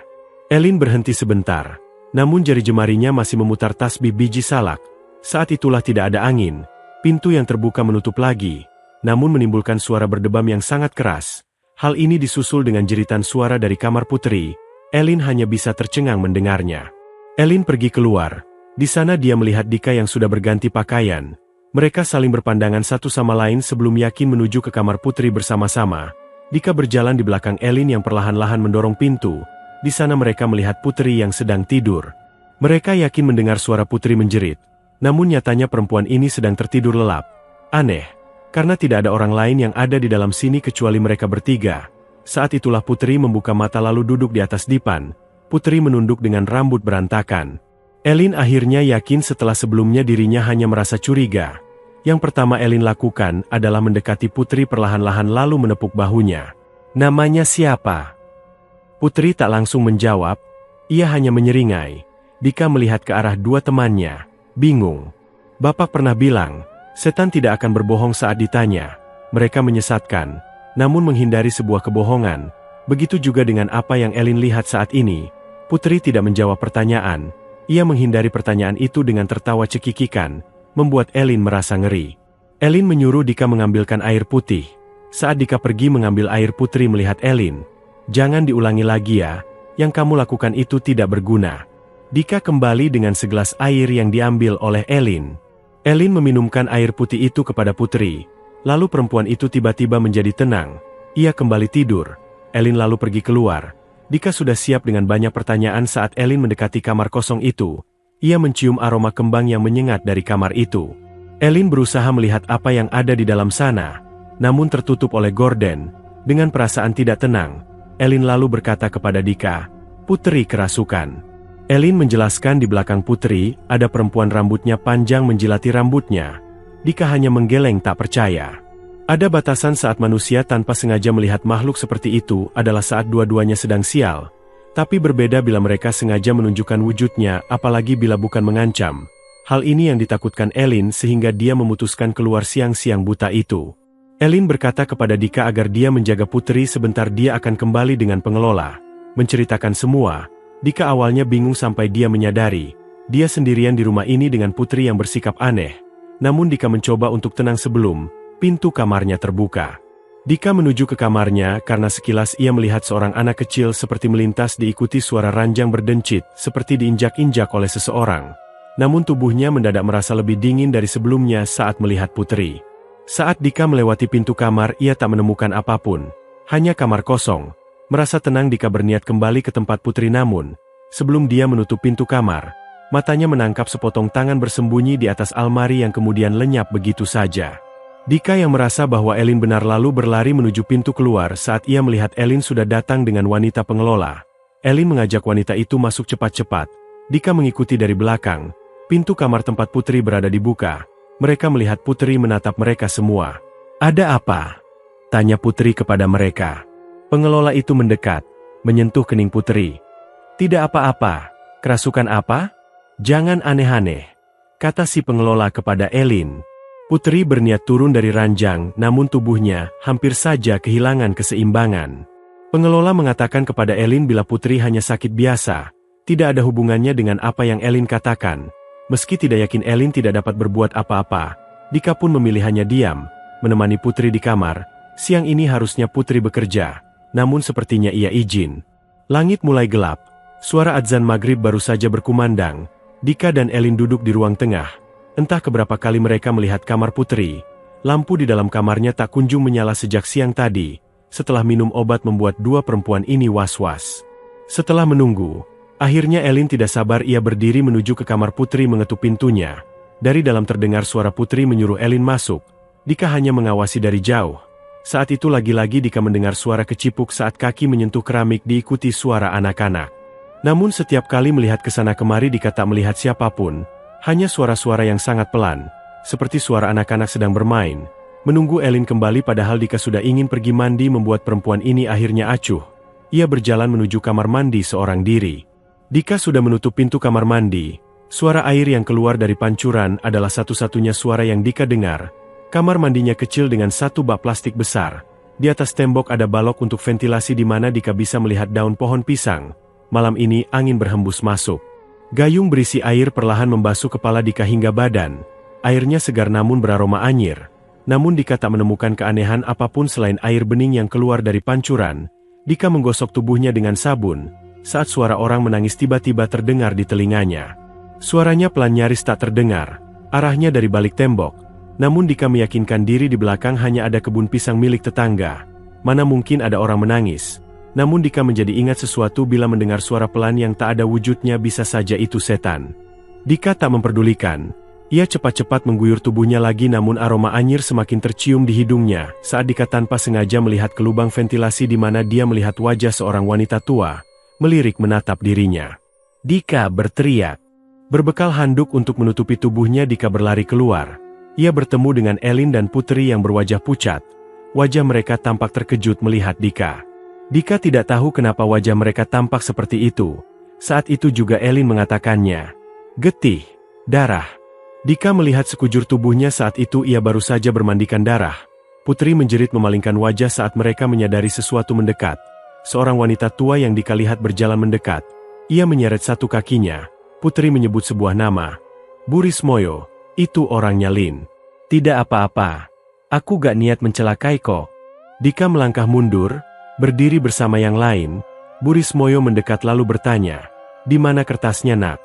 A: Elin berhenti sebentar, namun jari jemarinya masih memutar tasbih biji salak. Saat itulah tidak ada angin, pintu yang terbuka menutup lagi, namun menimbulkan suara berdebam yang sangat keras. Hal ini disusul dengan jeritan suara dari kamar putri. Elin hanya bisa tercengang mendengarnya. Elin pergi keluar. Di sana dia melihat Dika yang sudah berganti pakaian. Mereka saling berpandangan satu sama lain sebelum yakin menuju ke kamar putri bersama-sama. Dika berjalan di belakang Elin yang perlahan-lahan mendorong pintu. Di sana mereka melihat putri yang sedang tidur. Mereka yakin mendengar suara putri menjerit. Namun nyatanya perempuan ini sedang tertidur lelap. Aneh, karena tidak ada orang lain yang ada di dalam sini kecuali mereka bertiga. Saat itulah putri membuka mata lalu duduk di atas dipan. Putri menunduk dengan rambut berantakan. Elin akhirnya yakin setelah sebelumnya dirinya hanya merasa curiga. Yang pertama Elin lakukan adalah mendekati putri perlahan-lahan lalu menepuk bahunya. Namanya siapa? Putri tak langsung menjawab, ia hanya menyeringai. Dika melihat ke arah dua temannya, bingung. Bapak pernah bilang, setan tidak akan berbohong saat ditanya. Mereka menyesatkan, namun menghindari sebuah kebohongan. Begitu juga dengan apa yang Elin lihat saat ini. Putri tidak menjawab pertanyaan. Ia menghindari pertanyaan itu dengan tertawa cekikikan, membuat Elin merasa ngeri. Elin menyuruh Dika mengambilkan air putih. Saat Dika pergi mengambil air, Putri melihat Elin. Jangan diulangi lagi ya, yang kamu lakukan itu tidak berguna. Dika kembali dengan segelas air yang diambil oleh Elin. Elin meminumkan air putih itu kepada Putri. Lalu perempuan itu tiba-tiba menjadi tenang. Ia kembali tidur. Elin lalu pergi keluar. Dika sudah siap dengan banyak pertanyaan saat Elin mendekati kamar kosong itu. Ia mencium aroma kembang yang menyengat dari kamar itu. Elin berusaha melihat apa yang ada di dalam sana, namun tertutup oleh gorden. Dengan perasaan tidak tenang, Elin lalu berkata kepada Dika, "Putri kerasukan." Elin menjelaskan di belakang Putri, ada perempuan rambutnya panjang menjilati rambutnya. Dika hanya menggeleng tak percaya. Ada batasan saat manusia tanpa sengaja melihat makhluk seperti itu adalah saat dua-duanya sedang sial. Tapi berbeda bila mereka sengaja menunjukkan wujudnya, apalagi bila bukan mengancam. Hal ini yang ditakutkan Elin sehingga dia memutuskan keluar siang-siang buta itu. Elin berkata kepada Dika agar dia menjaga Putri sebentar, dia akan kembali dengan pengelola. Menceritakan semua, Dika awalnya bingung sampai dia menyadari. Dia sendirian di rumah ini dengan Putri yang bersikap aneh. Namun Dika mencoba untuk tenang sebelum pintu kamarnya terbuka. Dika menuju ke kamarnya karena sekilas ia melihat seorang anak kecil seperti melintas diikuti suara ranjang berdencit seperti diinjak-injak oleh seseorang. Namun tubuhnya mendadak merasa lebih dingin dari sebelumnya saat melihat Putri. Saat Dika melewati pintu kamar ia tak menemukan apapun. Hanya kamar kosong. Merasa tenang Dika berniat kembali ke tempat Putri, namun sebelum dia menutup pintu kamar, matanya menangkap sepotong tangan bersembunyi di atas almari yang kemudian lenyap begitu saja. Dika yang merasa bahwa Elin benar lalu berlari menuju pintu keluar saat ia melihat Elin sudah datang dengan wanita pengelola. Elin mengajak wanita itu masuk cepat-cepat. Dika mengikuti dari belakang. Pintu kamar tempat Putri berada dibuka. Mereka melihat Putri menatap mereka semua. "Ada apa?" tanya Putri kepada mereka. Pengelola itu mendekat, menyentuh kening Putri. "Tidak apa-apa. Kerasukan apa? Jangan aneh-aneh," kata si pengelola kepada Elin. Putri berniat turun dari ranjang, namun tubuhnya hampir saja kehilangan keseimbangan. Pengelola mengatakan kepada Elin bila Putri hanya sakit biasa, tidak ada hubungannya dengan apa yang Elin katakan. Meski tidak yakin Elin tidak dapat berbuat apa-apa, Dika pun memilih hanya diam, menemani Putri di kamar. Siang ini harusnya Putri bekerja, namun sepertinya ia izin. Langit mulai gelap, suara adzan maghrib baru saja berkumandang. Dika dan Elin duduk di ruang tengah. Entah keberapa kali mereka melihat kamar Putri. Lampu di dalam kamarnya tak kunjung menyala sejak siang tadi. Setelah minum obat membuat dua perempuan ini was-was. Setelah menunggu, akhirnya Elin tidak sabar, ia berdiri menuju ke kamar Putri mengetuk pintunya. Dari dalam terdengar suara Putri menyuruh Elin masuk. Dika hanya mengawasi dari jauh. Saat itu lagi-lagi Dika mendengar suara kecipuk saat kaki menyentuh keramik diikuti suara anak-anak. Namun setiap kali melihat ke sana kemari Dika tak melihat siapapun. Hanya suara-suara yang sangat pelan, seperti suara anak-anak sedang bermain, menunggu Elin kembali padahal Dika sudah ingin pergi mandi membuat perempuan ini akhirnya acuh. Ia berjalan menuju kamar mandi seorang diri. Dika sudah menutup pintu kamar mandi. Suara air yang keluar dari pancuran adalah satu-satunya suara yang Dika dengar. Kamar mandinya kecil dengan satu bak plastik besar. Di atas tembok ada balok untuk ventilasi di mana Dika bisa melihat daun pohon pisang. Malam ini angin berhembus masuk. Gayung berisi air perlahan membasuh kepala Dika hingga badan. Airnya segar namun beraroma anyir. Namun Dika tak menemukan keanehan apapun selain air bening yang keluar dari pancuran. Dika menggosok tubuhnya dengan sabun, saat suara orang menangis tiba-tiba terdengar di telinganya. Suaranya pelan nyaris tak terdengar, arahnya dari balik tembok. Namun Dika meyakinkan diri di belakang hanya ada kebun pisang milik tetangga. Mana mungkin ada orang menangis. Namun Dika menjadi ingat sesuatu bila mendengar suara pelan yang tak ada wujudnya, bisa saja itu setan. Dika tak memperdulikan. Ia cepat-cepat mengguyur tubuhnya lagi namun aroma anyir semakin tercium di hidungnya saat Dika tanpa sengaja melihat ke lubang ventilasi di mana dia melihat wajah seorang wanita tua, melirik menatap dirinya. Dika berteriak. Berbekal handuk untuk menutupi tubuhnya Dika berlari keluar. Ia bertemu dengan Elin dan Putri yang berwajah pucat. Wajah mereka tampak terkejut melihat Dika. Dika tidak tahu kenapa wajah mereka tampak seperti itu. Saat itu juga Elin mengatakannya. Getih, darah. Dika melihat sekujur tubuhnya saat itu ia baru saja bermandikan darah. Putri menjerit memalingkan wajah saat mereka menyadari sesuatu mendekat. Seorang wanita tua yang Dika lihat berjalan mendekat. Ia menyeret satu kakinya. Putri menyebut sebuah nama. Burismoyo, itu orangnya Lin. Tidak apa-apa. Aku gak niat mencelakai kok. Dika melangkah mundur. Berdiri bersama yang lain, Burismoyo mendekat lalu bertanya, di mana kertasnya nak?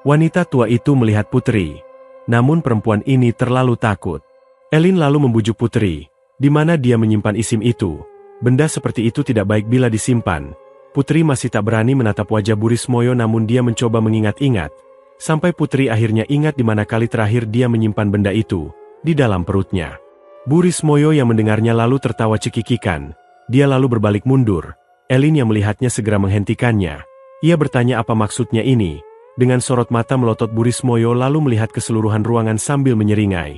A: Wanita tua itu melihat Putri, namun perempuan ini terlalu takut. Elin lalu membujuk Putri, di mana dia menyimpan isim itu. Benda seperti itu tidak baik bila disimpan. Putri masih tak berani menatap wajah Burismoyo namun dia mencoba mengingat-ingat. Sampai Putri akhirnya ingat di mana kali terakhir dia menyimpan benda itu, di dalam perutnya. Burismoyo yang mendengarnya lalu tertawa cekikikan. Dia lalu berbalik mundur. Elin yang melihatnya segera menghentikannya. Ia bertanya apa maksudnya ini. Dengan sorot mata melotot Burismoyo lalu melihat keseluruhan ruangan sambil menyeringai.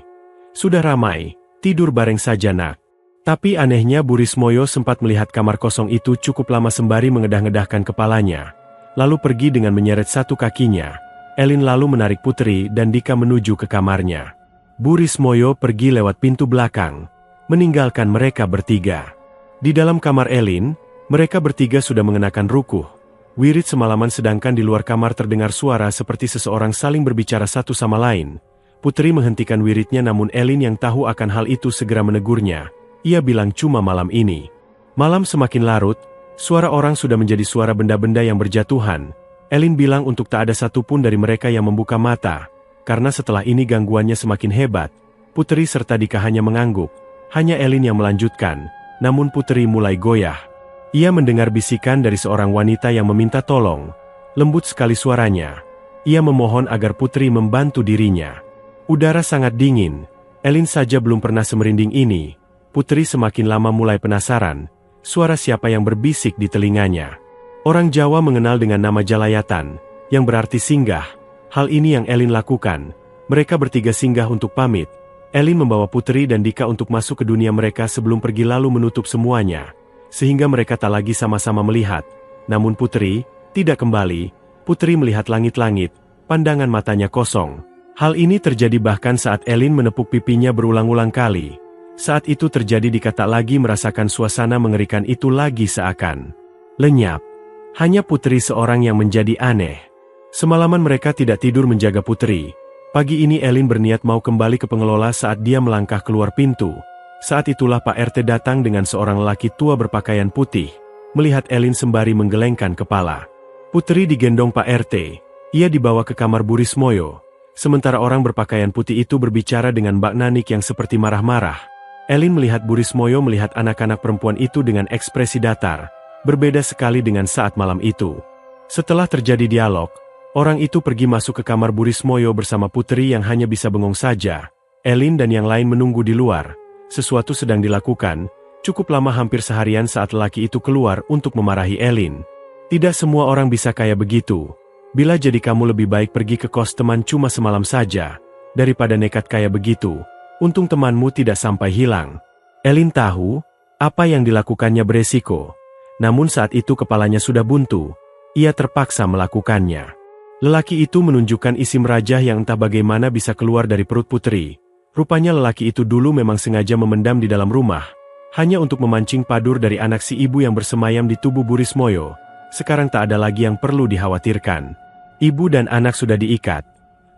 A: Sudah ramai, tidur bareng saja nak. Tapi anehnya Burismoyo sempat melihat kamar kosong itu cukup lama sembari mengedah-ngedahkan kepalanya. Lalu pergi dengan menyeret satu kakinya. Elin lalu menarik Putri dan Dika menuju ke kamarnya. Burismoyo pergi lewat pintu belakang, meninggalkan mereka bertiga. Di dalam kamar Elin, mereka bertiga sudah mengenakan rukuh. Wirid semalaman sedangkan di luar kamar terdengar suara seperti seseorang saling berbicara satu sama lain. Putri menghentikan wiridnya namun Elin yang tahu akan hal itu segera menegurnya. Ia bilang cuma malam ini. Malam semakin larut, suara orang sudah menjadi suara benda-benda yang berjatuhan. Elin bilang untuk tak ada satupun dari mereka yang membuka mata. Karena setelah ini gangguannya semakin hebat. Putri serta Dika hanya mengangguk. Hanya Elin yang melanjutkan. Namun Putri mulai goyah. Ia mendengar bisikan dari seorang wanita yang meminta tolong. Lembut sekali suaranya. Ia memohon agar Putri membantu dirinya. Udara sangat dingin. Elin saja belum pernah semerinding ini. Putri semakin lama mulai penasaran. Suara siapa yang berbisik di telinganya. Orang Jawa mengenal dengan nama Jalayatan, yang berarti singgah. Hal ini yang Elin lakukan. Mereka bertiga singgah untuk pamit. Elin membawa Putri dan Dika untuk masuk ke dunia mereka sebelum pergi lalu menutup semuanya. Sehingga mereka tak lagi sama-sama melihat. Namun Putri tidak kembali. Putri melihat langit-langit, pandangan matanya kosong. Hal ini terjadi bahkan saat Elin menepuk pipinya berulang-ulang kali. Saat itu terjadi Dika tak lagi merasakan suasana mengerikan itu lagi seakan lenyap. Hanya Putri seorang yang menjadi aneh. Semalaman mereka tidak tidur menjaga Putri. Pagi ini Elin berniat mau kembali ke pengelola saat dia melangkah keluar pintu. Saat itulah Pak RT datang dengan seorang lelaki tua berpakaian putih. Melihat Elin sembari menggelengkan kepala. Putri digendong Pak RT. Ia dibawa ke kamar Burismoyo. Sementara orang berpakaian putih itu berbicara dengan Mbak Nanik yang seperti marah-marah. Elin melihat Burismoyo melihat anak-anak perempuan itu dengan ekspresi datar. Berbeda sekali dengan saat malam itu. Setelah terjadi dialog, orang itu pergi masuk ke kamar Burismoyo bersama Putri yang hanya bisa bengong saja. Elin dan yang lain menunggu di luar. Sesuatu sedang dilakukan, cukup lama hampir seharian saat lelaki itu keluar untuk memarahi Elin. Tidak semua orang bisa kayak begitu. Bila jadi kamu lebih baik pergi ke kos teman cuma semalam saja, daripada nekat kayak begitu. Untung temanmu tidak sampai hilang. Elin tahu, apa yang dilakukannya beresiko. Namun saat itu kepalanya sudah buntu, ia terpaksa melakukannya. Lelaki itu menunjukkan isim raja yang entah bagaimana bisa keluar dari perut putri. Rupanya lelaki itu dulu memang sengaja memendam di dalam rumah, hanya untuk memancing padur dari anak si ibu yang bersemayam di tubuh Burismoyo. Sekarang tak ada lagi yang perlu dikhawatirkan. Ibu dan anak sudah diikat.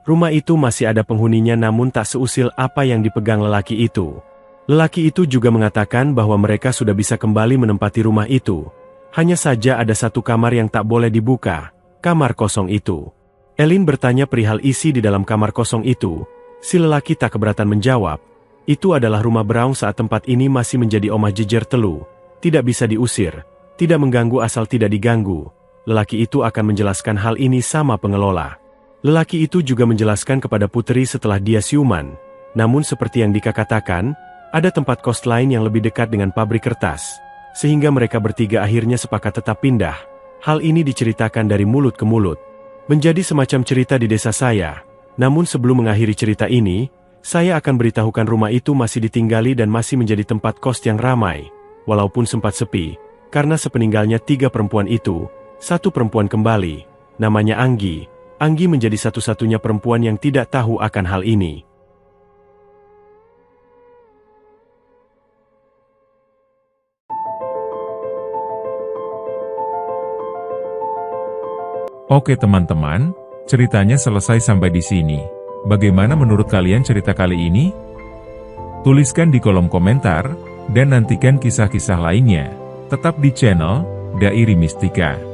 A: Rumah itu masih ada penghuninya namun tak seusil apa yang dipegang lelaki itu. Lelaki itu juga mengatakan bahwa mereka sudah bisa kembali menempati rumah itu. Hanya saja ada satu kamar yang tak boleh dibuka, kamar kosong itu. Elin bertanya perihal isi di dalam kamar kosong itu. Si lelaki tak keberatan menjawab. Itu adalah rumah Braung saat tempat ini masih menjadi Omah Jejer Telu. Tidak bisa diusir, tidak mengganggu asal tidak diganggu. Lelaki itu akan menjelaskan hal ini sama pengelola. Lelaki itu juga menjelaskan kepada putri setelah dia siuman. Namun seperti yang Dika katakan, ada tempat kos lain yang lebih dekat dengan pabrik kertas. Sehingga mereka bertiga akhirnya sepakat tetap pindah. Hal ini diceritakan dari mulut ke mulut. Menjadi semacam cerita di desa saya. Namun sebelum mengakhiri cerita ini, saya akan beritahukan rumah itu masih ditinggali dan masih menjadi tempat kos yang ramai. Walaupun sempat sepi, karena sepeninggalnya 3 perempuan itu, 1 perempuan kembali, namanya Anggi. Anggi menjadi satu-satunya perempuan yang tidak tahu akan hal ini.
C: Oke teman-teman, ceritanya selesai sampai di sini. Bagaimana menurut kalian cerita kali ini? Tuliskan di kolom komentar, dan nantikan kisah-kisah lainnya. Tetap di channel Dairi Mistika.